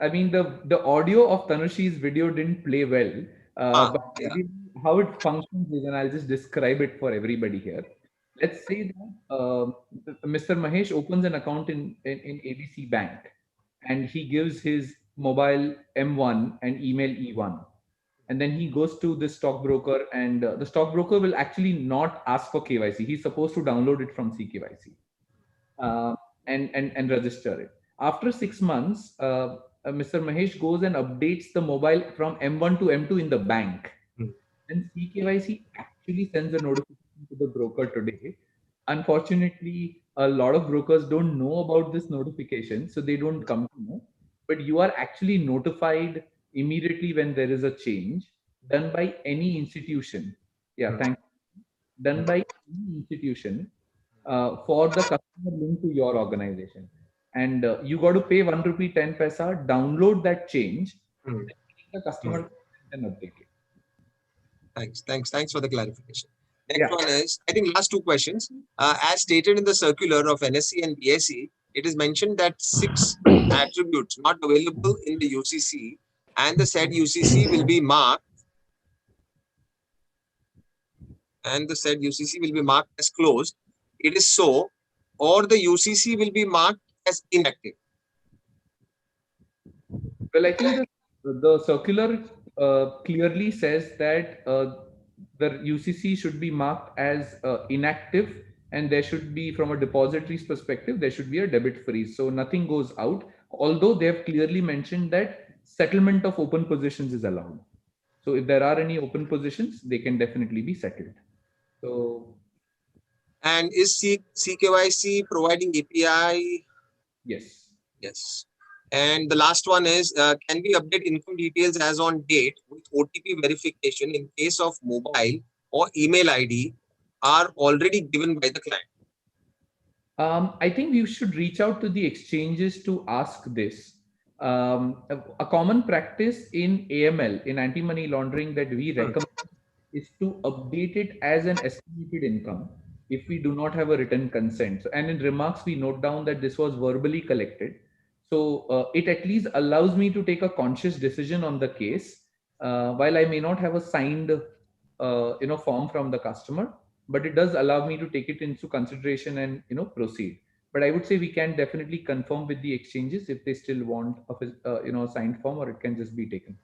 I mean the audio of Tanushi's video didn't play well, but how it functions is, and I'll just describe it for everybody here. Let's say that Mr. Mahesh opens an account in ABC Bank, and he gives his mobile M1 and email E1. And then he goes to the stockbroker, and the stockbroker will actually not ask for KYC. He's supposed to download it from CKYC and register it. After 6 months, Mr. Mahesh goes and updates the mobile from M1 to M2 in the bank. And CKYC actually sends a notification to the broker today. Unfortunately, a lot of brokers don't know about this notification, so they don't come to know. But you are actually notified immediately when there is a change done by any institution. Yeah, thank you. Done by any institution for the customer linked to your organization. And you got to pay 1 rupee 10 paisa, download that change, the customer can update it. Thanks for the clarification. Next one is, I think last 2 questions. As stated in the circular of NSE and BSE, it is mentioned that 6 attributes not available in the UCC and the said UCC will be marked as closed. It is so, or the UCC will be marked as inactive. Well, I think the circular clearly says that the UCC should be marked as inactive, and there should be, from a depository's perspective, there should be a debit freeze. So nothing goes out, although they have clearly mentioned that settlement of open positions is allowed. So if there are any open positions, they can definitely be settled. So. And is CKYC providing API? Yes. Yes. And the last one is, can we update income details as on date with OTP verification in case of mobile or email ID are already given by the client? I think we should reach out to the exchanges to ask this. A common practice in AML, in anti-money laundering, that we recommend is to update it as an estimated income if we do not have a written consent. So, and in remarks, we note down that this was verbally collected. So it at least allows me to take a conscious decision on the case, while I may not have a signed form from the customer, but it does allow me to take it into consideration and proceed. But I would say we can definitely confirm with the exchanges if they still want a signed form, or it can just be taken.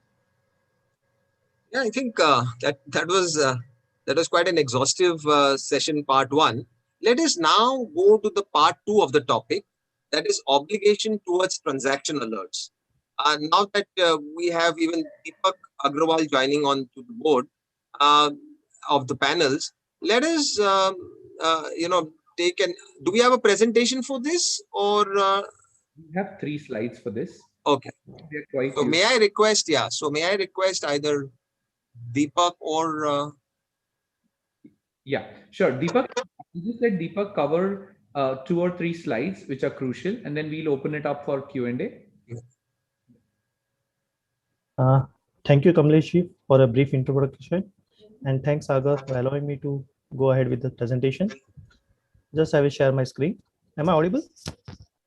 Yeah, I think that was quite an exhaustive session, part 1. Let us now go to the part 2 of the topic, that is obligation towards transaction alerts. Now that we have even Deepak Agrawal joining on to the board of the panels, let us take an. Do we have a presentation for this, or we have 3 slides for this? Okay. They're quite So may I request, may I request either Deepak or Yeah, sure. Deepak, just let Deepak cover 2 or 3 slides which are crucial, and then we'll open it up for Q&A. Thank you, Kamlesh, for a brief introduction. And thanks, Sagar, for allowing me to go ahead with the presentation. Just I will share my screen. Am I audible?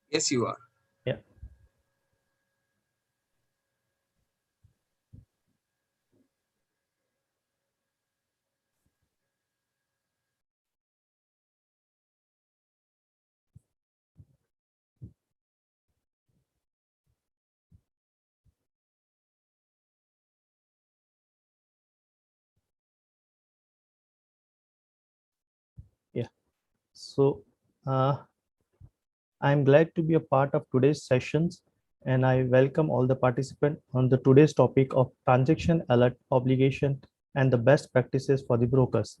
Yes, you are. Yeah. Yeah. So I'm glad to be a part of today's sessions, and I welcome all the participants on the today's topic of transaction alert obligation and the best practices for the brokers.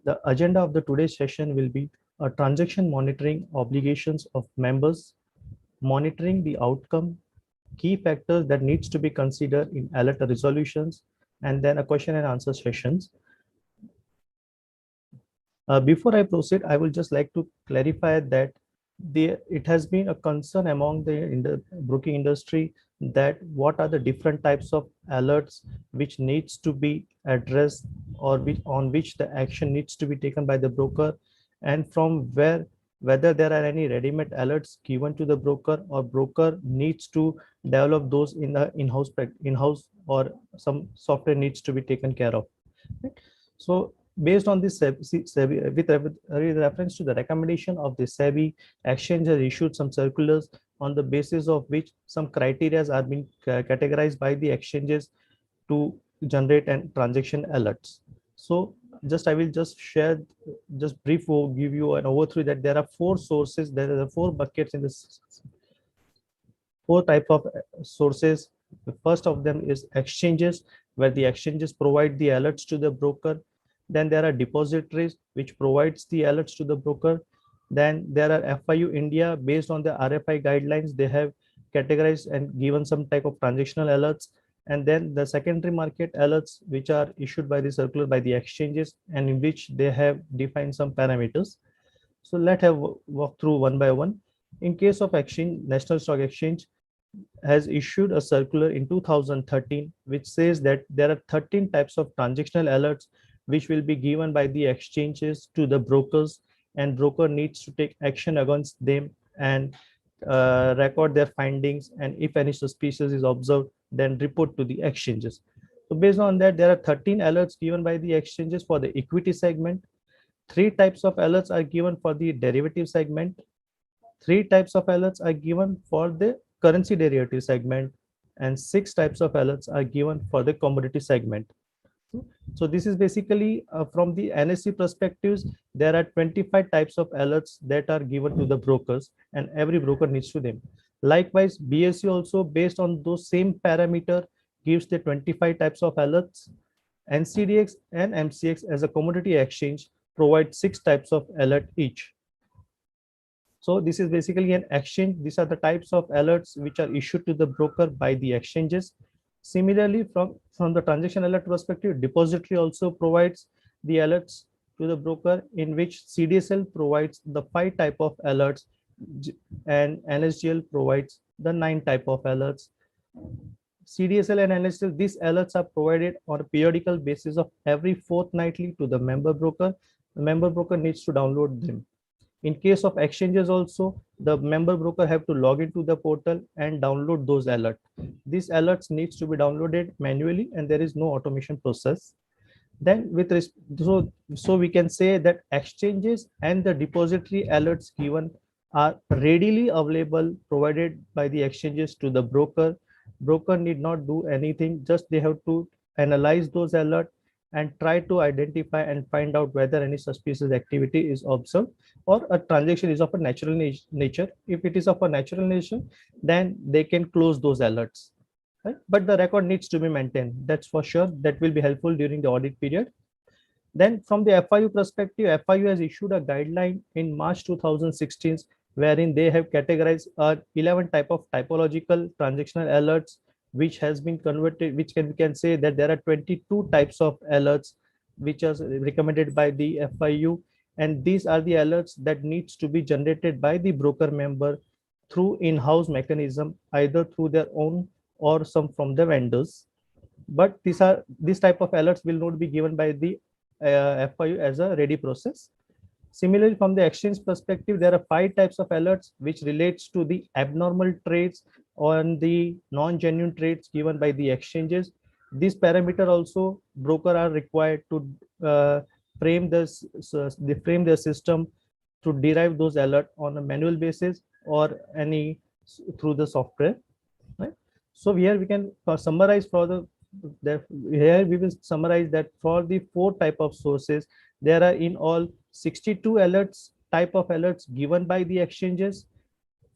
The agenda of the today's session will be a transaction monitoring obligations of members, monitoring the outcome, key factors that needs to be considered in alert resolutions, and then a question and answer sessions. Before I proceed, I would just like to clarify that it has been a concern among the broking industry that what are the different types of alerts which needs to be addressed, or on which the action needs to be taken by the broker, and from whether there are any ready-made alerts given to the broker, or broker needs to develop those in the in-house, or some software needs to be taken care of. Right? So based on this, SEBI, with reference to the recommendation of the SEBI, exchange has issued some circulars on the basis of which some criteria are being categorized by the exchanges to generate and transaction alerts. So I will just share, just brief give you an overview that there are 4 sources, there are 4 buckets in this, 4 type of sources. The first of them is exchanges, where the exchanges provide the alerts to the broker. Then there are depositories which provides the alerts to the broker. Then there are FIU India, based on the RFI guidelines, they have categorized and given some type of transactional alerts. And then the secondary market alerts, which are issued by the circular by the exchanges, and in which they have defined some parameters. So let's have walk through one by one. In case of exchange, National Stock Exchange has issued a circular in 2013 which says that there are 13 types of transactional alerts which will be given by the exchanges to the brokers, and broker needs to take action against them and record their findings, and if any suspicious is observed, then report to the exchanges. So based on that, there are 13 alerts given by the exchanges for the equity segment. 3 types of alerts are given for the derivative segment. 3 types of alerts are given for the currency derivative segment, and 6 types of alerts are given for the commodity segment. So this is basically from the NSE perspectives, there are 25 types of alerts that are given to the brokers, and every broker needs to them. Likewise, BSE also, based on those same parameter, gives the 25 types of alerts. NCDX and MCX as a commodity exchange provide 6 types of alert each. So this is basically an exchange. These are the types of alerts which are issued to the broker by the exchanges. Similarly, from the transaction alert perspective, depository also provides the alerts to the broker, in which CDSL provides the 5 type of alerts, and NSGL provides the 9 type of alerts. CDSL and NSGL, these alerts are provided on a periodical basis of every fortnightly to the member broker. The member broker needs to download them. In case of exchanges also, the member broker have to log into the portal and download those alerts. These alerts needs to be downloaded manually, and there is no automation process. Then so we can say that exchanges and the depository alerts given are readily available, provided by the exchanges to the broker. Broker need not do anything, just they have to analyze those alerts and try to identify and find out whether any suspicious activity is observed, or a transaction is of a natural nature. If it is of a natural nature, then they can close those alerts. Right? But the record needs to be maintained. That's for sure. That will be helpful during the audit period. Then from the FIU perspective, FIU has issued a guideline in March 2016 wherein they have categorized 11 type of typological transactional alerts, which has been converted, which we can say that there are 22 types of alerts which are recommended by the FIU, and these are the alerts that needs to be generated by the broker member through in-house mechanism, either through their own or some from the vendors. But these type of alerts will not be given by the FIU as a ready process. Similarly, from the exchange perspective, there are 5 types of alerts which relates to the abnormal trades on the non-genuine trades given by the exchanges. This parameter also broker are required to frame this, they frame their system to derive those alert on a manual basis or any through the software. Right? So here we can summarize for here we will summarize that for the 4 type of sources, there are in all 62 alerts type of alerts given by the exchanges,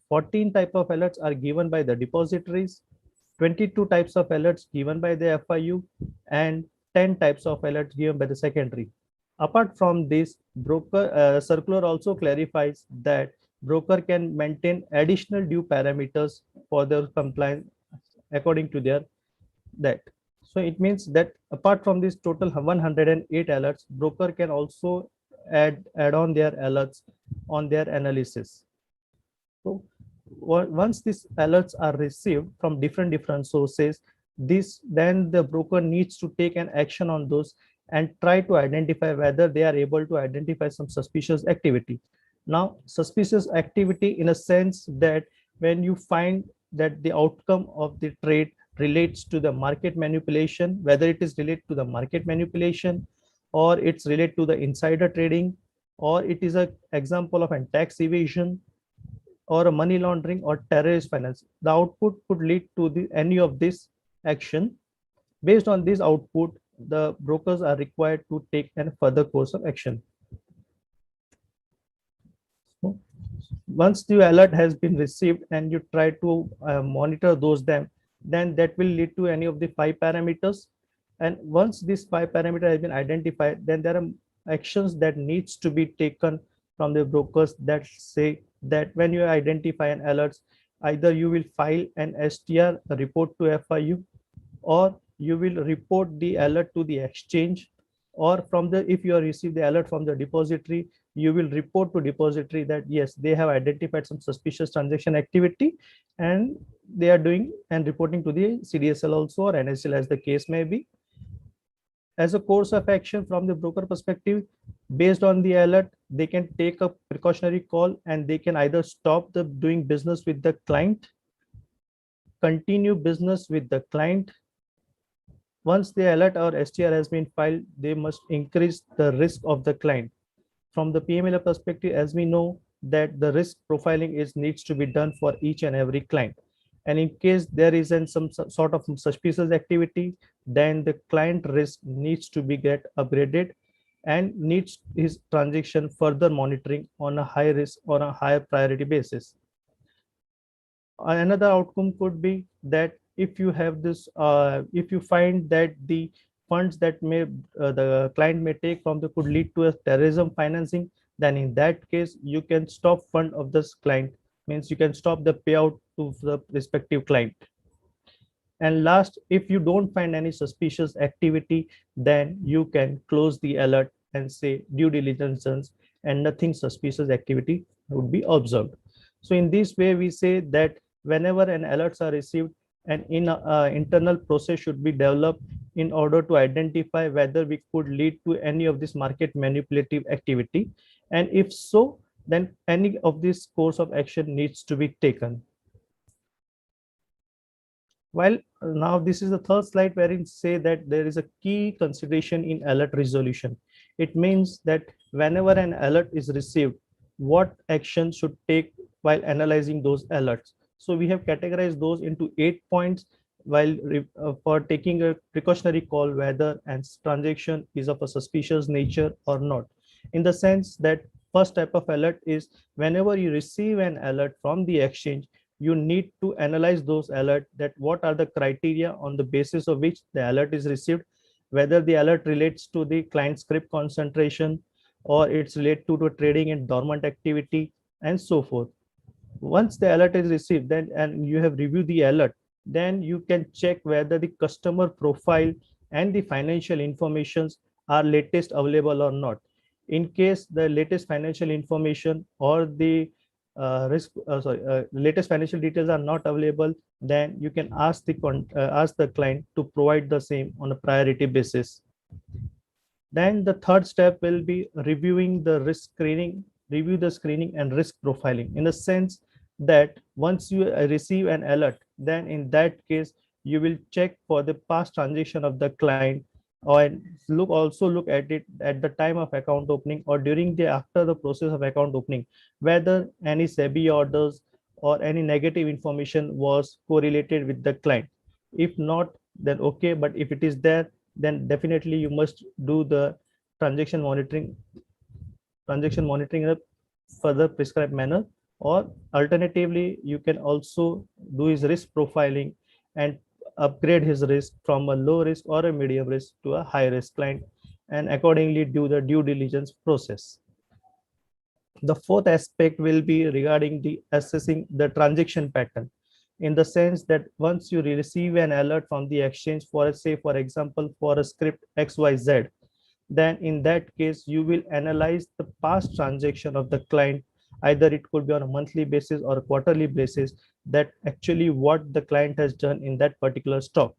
14 type of alerts are given by the depositories, 22 types of alerts given by the FIU, and 10 types of alerts given by the secondary. Apart from this, broker circular also clarifies that broker can maintain additional due parameters for their compliance according to their that. So it means that apart from this total 108 alerts, broker can also add on their alerts on their analysis. So once these alerts are received from different sources, then the broker needs to take an action on those and try to identify whether they are able to identify some suspicious activity. Now, suspicious activity in a sense that when you find that the outcome of the trade relates to the market manipulation, whether it is related to the market manipulation or it's related to the insider trading, or it is an example of a tax evasion or a money laundering or terrorist finance, the output could lead to any of this action. Based on this output, the brokers are required to take a further course of action. Once the alert has been received and you try to monitor then that will lead to any of the 5 parameters. And once this 5 parameter has been identified, then there are actions that needs to be taken from the brokers that say that when you identify an alert, either you will file an STR report to FIU, or you will report the alert to the exchange, or if you receive the alert from the depository, you will report to depository that yes, they have identified some suspicious transaction activity and they are doing and reporting to the CDSL also, or NSEIL as the case may be. As a course of action from the broker perspective, based on the alert, they can take a precautionary call and they can either stop the doing business with the client, continue business with the client. Once the alert or STR has been filed, they must increase the risk of the client. From the PMLA perspective, as we know that the risk profiling needs to be done for each and every client. And in case there is some sort of suspicious activity, then the client risk needs to be get upgraded and needs his transaction further monitoring on a high risk or a higher priority basis. Another outcome could be that if you have this, if you find that the funds that the client may take from could lead to a terrorism financing, then in that case you can stop fund of this client, means you can stop the payout to the respective client. And last, if you don't find any suspicious activity, then you can close the alert and say due diligence and nothing suspicious activity would be observed. So in this way, we say that whenever an alerts are received, an internal process should be developed in order to identify whether we could lead to any of this market manipulative activity. And if so, then any of this course of action needs to be taken. While now this is the third slide wherein say that there is a key consideration in alert resolution. It means that whenever an alert is received, what action should take while analyzing those alerts. So we have categorized those into 8 points while for taking a precautionary call whether a transaction is of a suspicious nature or not. In the sense that first type of alert is whenever you receive an alert from the exchange, you need to analyze those alerts, that what are the criteria on the basis of which the alert is received, whether the alert relates to the client script concentration or it's related to trading in dormant activity and so forth. once the alert is received, then and you have reviewed the alert, then you can check whether the customer profile and the financial informations are latest available or not. In case the latest financial information or the latest financial details are not available, then you can ask the client to provide the same on a priority basis. Then the third step will be reviewing the risk screening, review the screening and risk profiling, in the sense that once you receive an alert, then in that case, you will check for the past transaction of the client, or also look at it at the time of account opening or during the after the process of account opening, whether any SEBI orders or any negative information was correlated with the client. If not, then okay, but if it is there, then definitely you must do the transaction monitoring in a further prescribed manner, or alternatively you can also do his risk profiling and upgrade his risk from a low risk or a medium risk to a high risk client, and accordingly do the due diligence process. The fourth aspect will be regarding the assessing the transaction pattern, in the sense that once you receive an alert from the exchange for, say for example, for a script XYZ, then in that case you will analyze the past transaction of the client. Either it could be on a monthly basis or a quarterly basis, that actually what the client has done in that particular stock.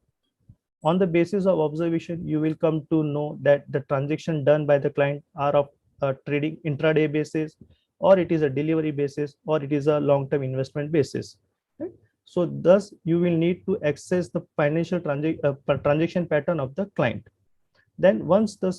On the basis of observation, you will come to know that the transaction done by the client are of a trading intraday basis, or it is a delivery basis, or it is a long-term investment basis. Right? So thus you will need to access the financial transaction pattern of the client. Then once the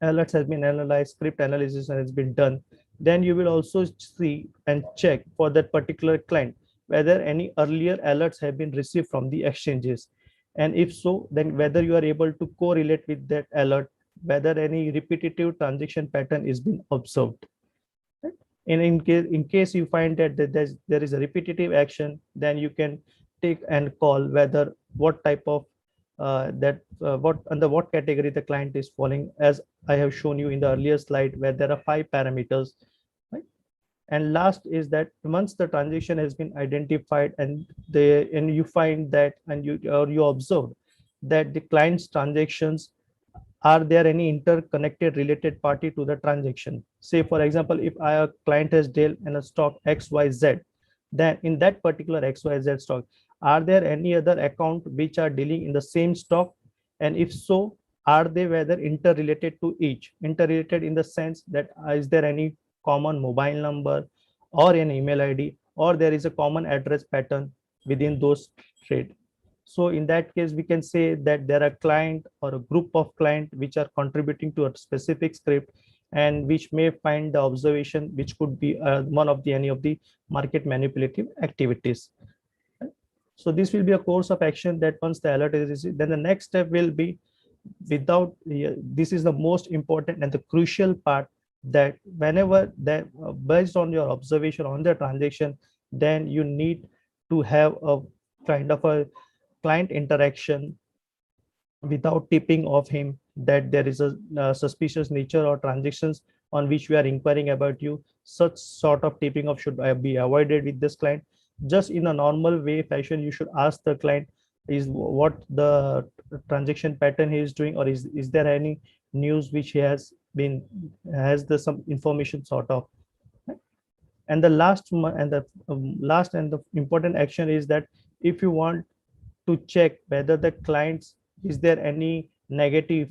alerts has been analyzed, script analysis has been done, then you will also see and check for that particular client whether any earlier alerts have been received from the exchanges, and if so, then whether you are able to correlate with that alert, whether any repetitive transaction pattern is being observed. Right? And in case you find that there is a repetitive action, then you can take and call whether what type of what under what category the client is falling, as I have shown you in the earlier slide, where there are 5 parameters. Right? And last is that once the transaction has been identified and you find that, and you observe that the client's transactions, are there any interconnected related party to the transaction? Say for example, if a client has dealt in a stock XYZ, then in that particular XYZ stock, are there any other account which are dealing in the same stock? And if so, are they whether interrelated to each? Interrelated in the sense that is there any common mobile number or an email ID, or there is a common address pattern within those trade? So in that case, we can say that there are client or a group of client which are contributing to a specific script, and which may find the observation which could be one of the any of the market manipulative activities. So this will be a course of action that once the alert is received, then the next step will be this is the most important and the crucial part, that whenever that based on your observation on the transaction, then you need to have a kind of a client interaction without tipping of him that there is a suspicious nature or transactions on which we are inquiring about you. Such sort of tipping off should be avoided with this client. Just in a normal way fashion, you should ask the client is what the transaction pattern he is doing, or is there any news which he has some information sort of. And the last and the important action is that if you want to check whether the clients, is there any negative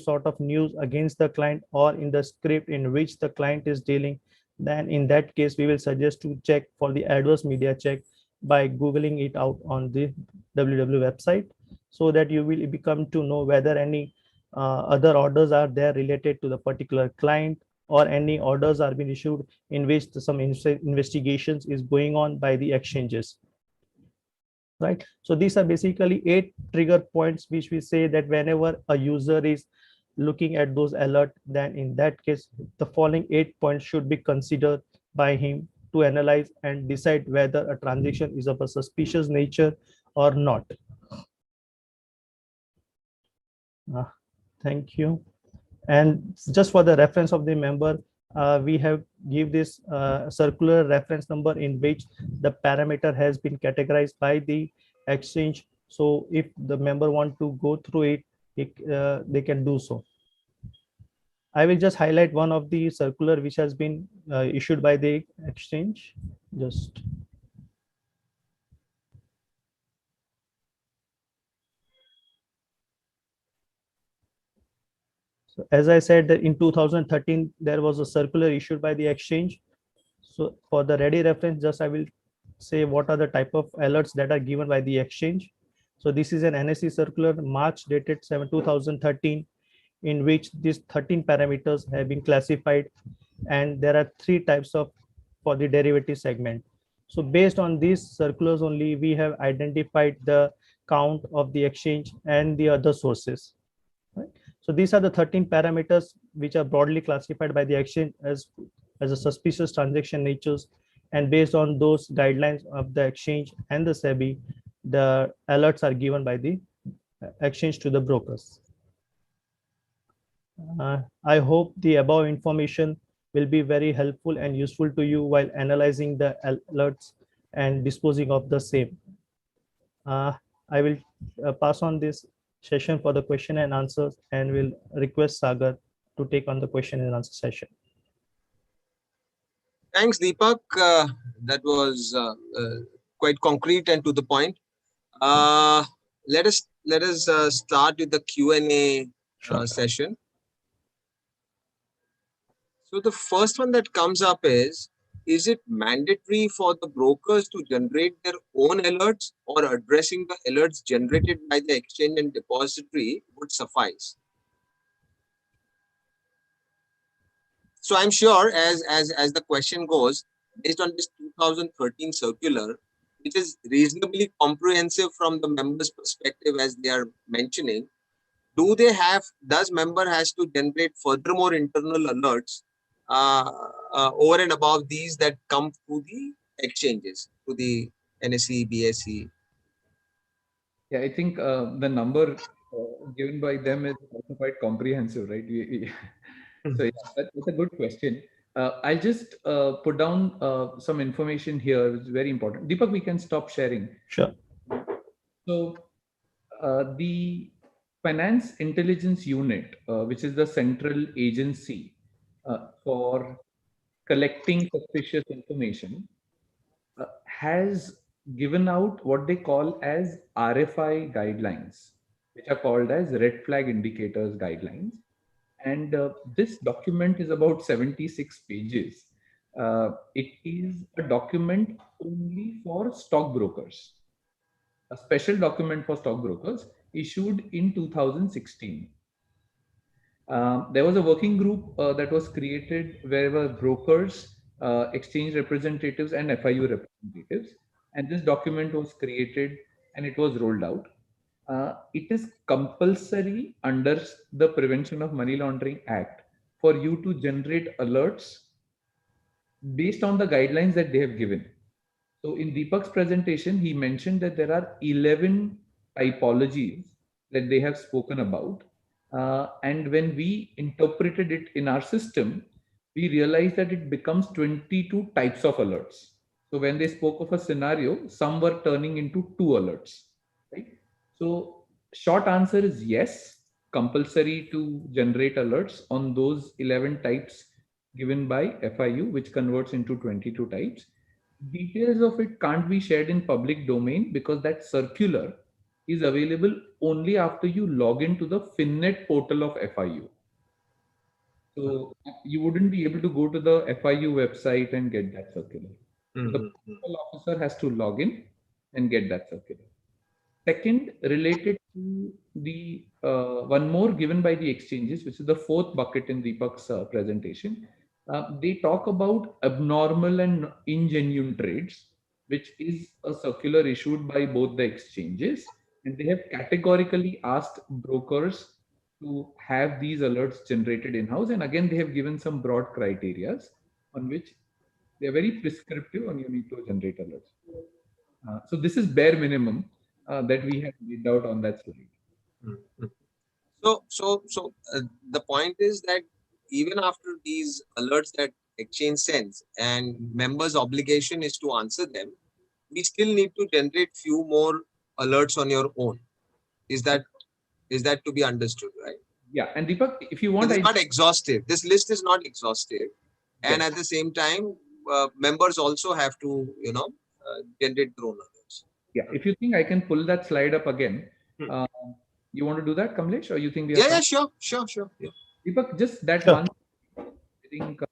sort of news against the client or in the script in which the client is dealing, then in that case we will suggest to check for the adverse media check by googling it out on the www website, so that you will become to know whether any other orders are there related to the particular client, or any orders are being issued in which some investigations is going on by the exchanges. Right? So these are basically 8 trigger points which we say that whenever a user is looking at those alert, then in that case the following 8 points should be considered by him to analyze and decide whether a transaction is of a suspicious nature or not. Thank you. And just for the reference of the member, we have give this circular reference number in which the parameter has been categorized by the exchange. So if the member want to go through it, they can do so. I will just highlight one of the circular which has been issued by the exchange. Just so as I said, that in 2013 there was a circular issued by the exchange. So for the ready reference, just I will say what are the type of alerts that are given by the exchange. So this is an NSE circular March dated 2013, in which these 13 parameters have been classified, and there are 3 types of for the derivative segment. So based on these circulars only, we have identified the count of the exchange and the other sources. Right? So these are the 13 parameters which are broadly classified by the exchange as a suspicious transaction natures, and based on those guidelines of the exchange and the SEBI, the alerts are given by the exchange to the brokers. I hope the above information will be very helpful and useful to you while analyzing the alerts and disposing of the same. I will pass on this session for the question and answers, and will request Sagar to take on the question and answer session. Thanks, Deepak. That was quite concrete and to the point. Let us start with the Q&A session. So the first one that comes up is it mandatory for the brokers to generate their own alerts, or addressing the alerts generated by the exchange and depository would suffice? So I'm sure as the question goes, based on this 2013 circular, which is reasonably comprehensive from the members' perspective, as they are mentioning, does member has to generate furthermore internal alerts over and above these that come through the exchanges, to the NSE, BSE? Yeah, I think the number given by them is also quite comprehensive, right? So yeah, that's a good question. I'll just put down some information here, which is very important. Deepak, we can stop sharing. Sure. So the Finance Intelligence Unit, which is the central agency for collecting suspicious information, has given out what they call as RFI guidelines, which are called as red flag indicators guidelines. And this document is about 76 pages. It is a document only for stockbrokers, a special document for stockbrokers issued in 2016. There was a working group that was created where were brokers, exchange representatives, and FIU representatives. And this document was created and it was rolled out. It is compulsory under the Prevention of Money Laundering Act for you to generate alerts based on the guidelines that they have given. So in Deepak's presentation, he mentioned that there are 11 typologies that they have spoken about. And when we interpreted it in our system, we realized that it becomes 22 types of alerts. So when they spoke of a scenario, some were turning into 2 alerts, right? So short answer is yes, compulsory to generate alerts on those 11 types given by FIU, which converts into 22 types. Details of it can't be shared in public domain because that circular is available only after you log into the Finnet portal of FIU. So you wouldn't be able to go to the FIU website and get that circular. So the portal officer has to log in and get that circular. Second, related to the one more given by the exchanges, which is the fourth bucket in Deepak's presentation. They talk about abnormal and ingenuine trades, which is a circular issued by both the exchanges, and they have categorically asked brokers to have these alerts generated in-house. And again, they have given some broad criteria on which they are very prescriptive and you need to generate alerts. So this is bare minimum that we have laid out on that slide. So the point is that even after these alerts that exchange sends and members' obligation is to answer them, we still need to generate few more alerts on your own. Is that to be understood, right? Yeah, and Deepak, if you want, It's not exhaustive. This list is not exhaustive, and Yes. at the same time, members also have to, generate their own alerts. Yeah, if you think I can pull that slide up again, Hmm. you want to do that, Kamlesh, or you think we have Yeah, time? sure. Yeah. Deepak, just that Sure. one. I think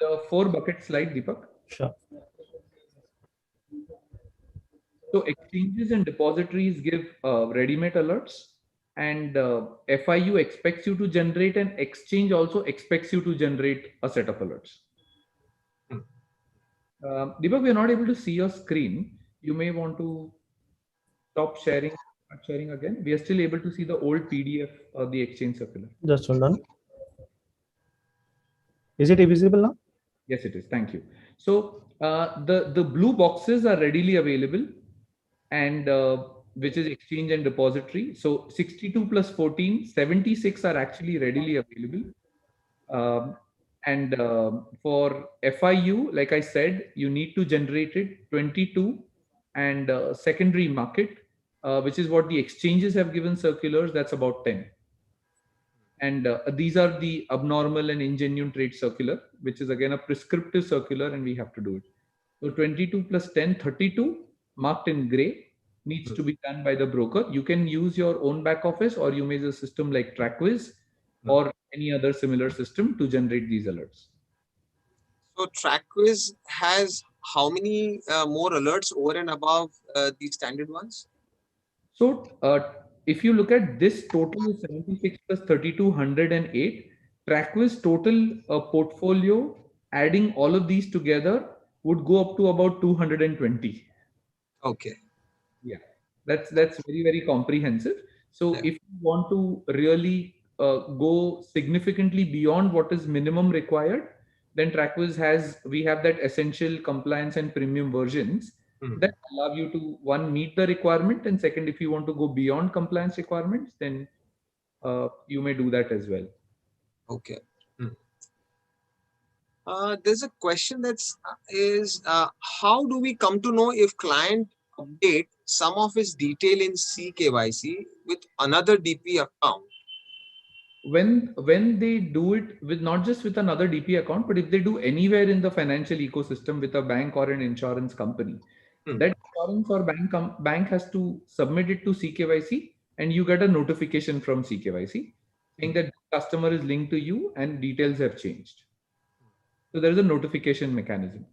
the 4 bucket slide, Deepak. Sure. So exchanges and depositories give ready-made alerts, and FIU expects you to generate, and exchange also expects you to generate a set of alerts. Hmm. Deepak, we are not able to see your screen. You may want to stop sharing, start sharing again. We are still able to see the old PDF of the exchange circular. Just hold on. Is it visible now? Yes, it is. Thank you. So the blue boxes are readily available, and which is exchange and depository. So 62 plus 14, 76 are actually readily available. And for FIU, like I said, you need to generate it 22, and secondary market, which is what the exchanges have given circulars, that's about 10. And these are the abnormal and ingenuine trade circular, which is again a prescriptive circular, and we have to do it. So 22 plus 10, 32, marked in gray, needs to be done by the broker. You can use your own back office, or you may use a system like TrackWiz or any other similar system to generate these alerts. So TrackWiz has how many more alerts over and above the standard ones? So if you look at this total 76 plus 32, 108, TrackWiz total portfolio, adding all of these together, would go up to about 220. Okay. Yeah, that's very, very comprehensive. So Yeah. if you want to really go significantly beyond what is minimum required, then TrackWiz we have that essential, compliance, and premium versions that allow you to, one, meet the requirement, and second, if you want to go beyond compliance requirements, then you may do that as well. Okay. There's a question is how do we come to know if client update some of his detail in CKYC with another DP account? When they do it with not just with another DP account, but if they do anywhere in the financial ecosystem with a bank or an insurance company, that insurance or bank has to submit it to CKYC, and you get a notification from CKYC saying that customer is linked to you and details have changed. So there is a notification mechanism.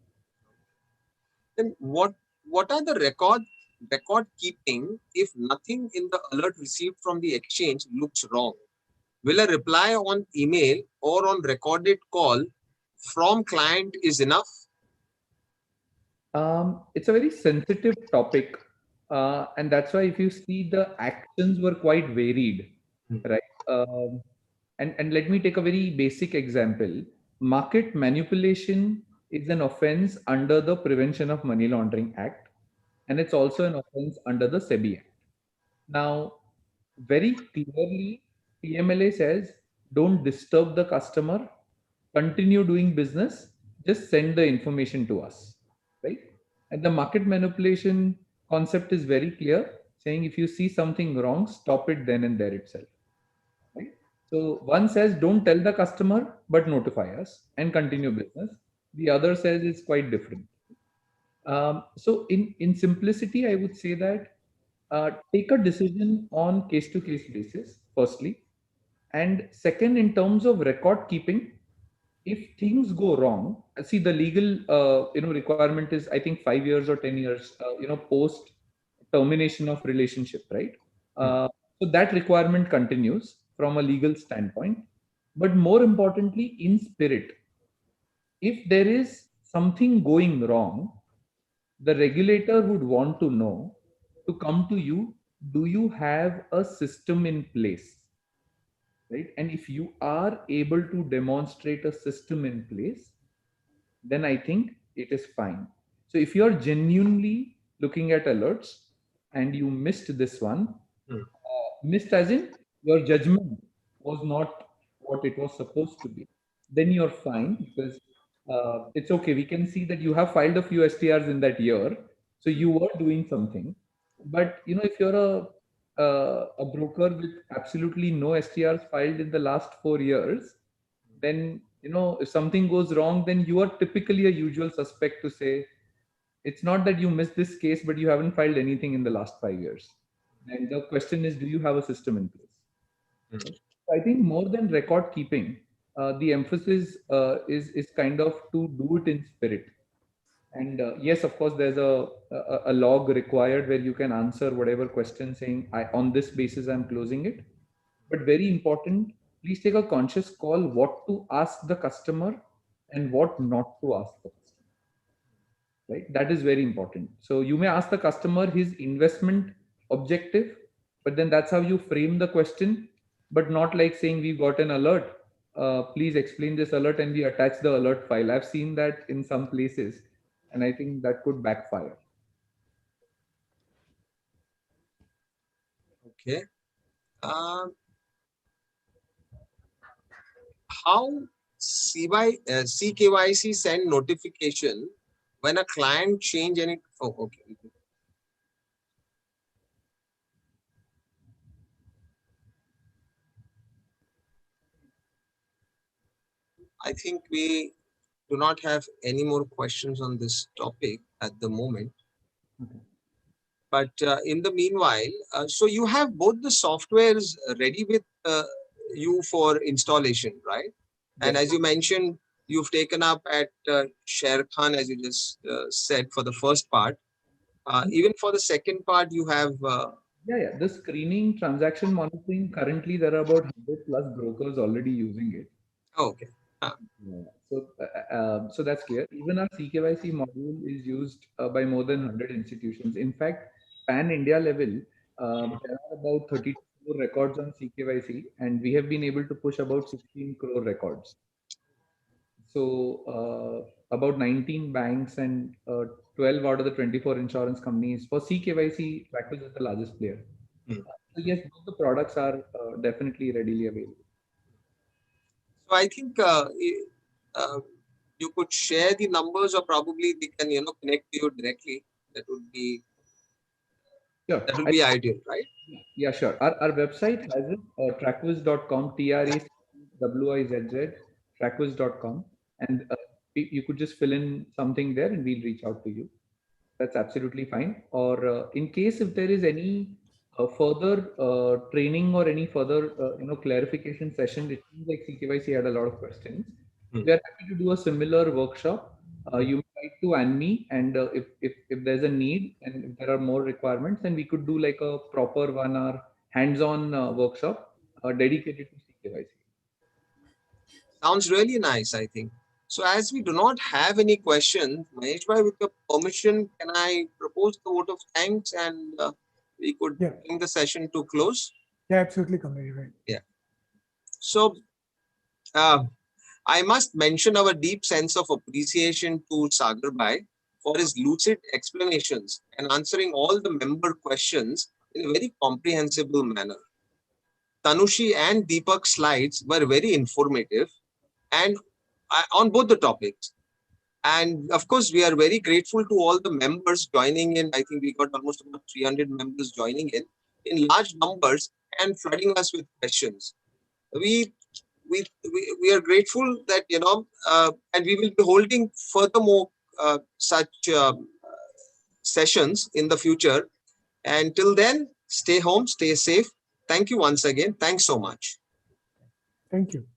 Then what are the record keeping if nothing in the alert received from the exchange looks wrong? Will a reply on email or on recorded call from client is enough? It's a very sensitive topic, and that's why if you see, the actions were quite varied, right? And let me take a very basic example. Market manipulation is an offense under the Prevention of Money Laundering Act, and it's also an offense under the SEBI Act. Now, very clearly, PMLA says, don't disturb the customer, continue doing business, just send the information to us, right? And the market manipulation concept is very clear, saying if you see something wrong, stop it then and there itself, right? So one says, don't tell the customer, but notify us and continue business. The other says it's quite different. So in simplicity, I would say that take a decision on case-to-case basis, firstly. And second, in terms of record keeping, if things go wrong, see, the legal requirement is, I think, 5 years or 10 years, post termination of relationship, right? So that requirement continues from a legal standpoint. But more importantly, in spirit, if there is something going wrong, the regulator would want to know, to come to you, do you have a system in place, right? And if you are able to demonstrate a system in place, then I think it is fine. So if you are genuinely looking at alerts and you missed this one, Hmm. missed as in your judgment was not what it was supposed to be, then you're fine, because it's okay. We can see that you have filed a few STRs in that year, so you were doing something. But if you're a broker with absolutely no STRs filed in the last 4 years, then if something goes wrong, then you are typically a usual suspect to say, it's not that you missed this case, but you haven't filed anything in the last 5 years. And the question is, do you have a system in place? Mhm. I think more than record keeping, the emphasis is kind of to do it in spirit. And yes, of course, there's a log required where you can answer whatever question saying, on this basis, I'm closing it. But very important, please take a conscious call what to ask the customer and what not to ask the customer. Right? That is very important. So you may ask the customer his investment objective, but then that's how you frame the question, but not like saying we've got an alert. Please explain this alert, and we attach the alert file. I've seen that in some places, and I think that could backfire. Okay. How CKYC send notification when a client change any? Oh, okay. I think we do not have any more questions on this topic at the moment. Okay. But in the meanwhile, so you have both the softwares ready with you for installation, right? And Yes. as you mentioned, you've taken up at Sher Khan, as you just said, for the first part. Even for the second part, you have. Yeah. The screening transaction monitoring, currently there are about 100 plus brokers already using it. Oh, okay. Yeah. So that's clear. Even our CKYC module is used by more than 100 institutions. In fact, pan India level, there are about 32 records on CKYC, and we have been able to push about 16 crore records. So about 19 banks and 12 out of the 24 insurance companies. For CKYC, Trackers is the largest player. Hmm. So yes, both the products are definitely readily available. So I think you could share the numbers, or probably they can connect to you directly. That would be ideal, right? Yeah, sure. Our website has it, trackwiz.com, TRACWIZZ, trackwiz.com. And you could just fill in something there and we'll reach out to you. That's absolutely fine. Or in case if there is any further training or any further clarification session, it seems like CKYC had a lot of questions. We are happy to do a similar workshop. You may write to ANMI, and if there's a need and if there are more requirements, then we could do like a proper 1 hour hands-on workshop dedicated to CKYC. Sounds really nice, I think. So as we do not have any questions, Mahesh bhai, with your permission, can I propose the vote of thanks, and we could bring the session to close? Yeah, absolutely, Kamlesh bhai. Yeah. So I must mention our deep sense of appreciation to Sagar bhai for his lucid explanations and answering all the member questions in a very comprehensible manner. Tanushi and Deepak's slides were very informative and on both the topics. And of course, we are very grateful to all the members joining in. I think we got almost about 300 members joining in large numbers and flooding us with questions. We are grateful that, and we will be holding furthermore such sessions in the future. And till then, stay home, stay safe. Thank you once again. Thanks so much. Thank you.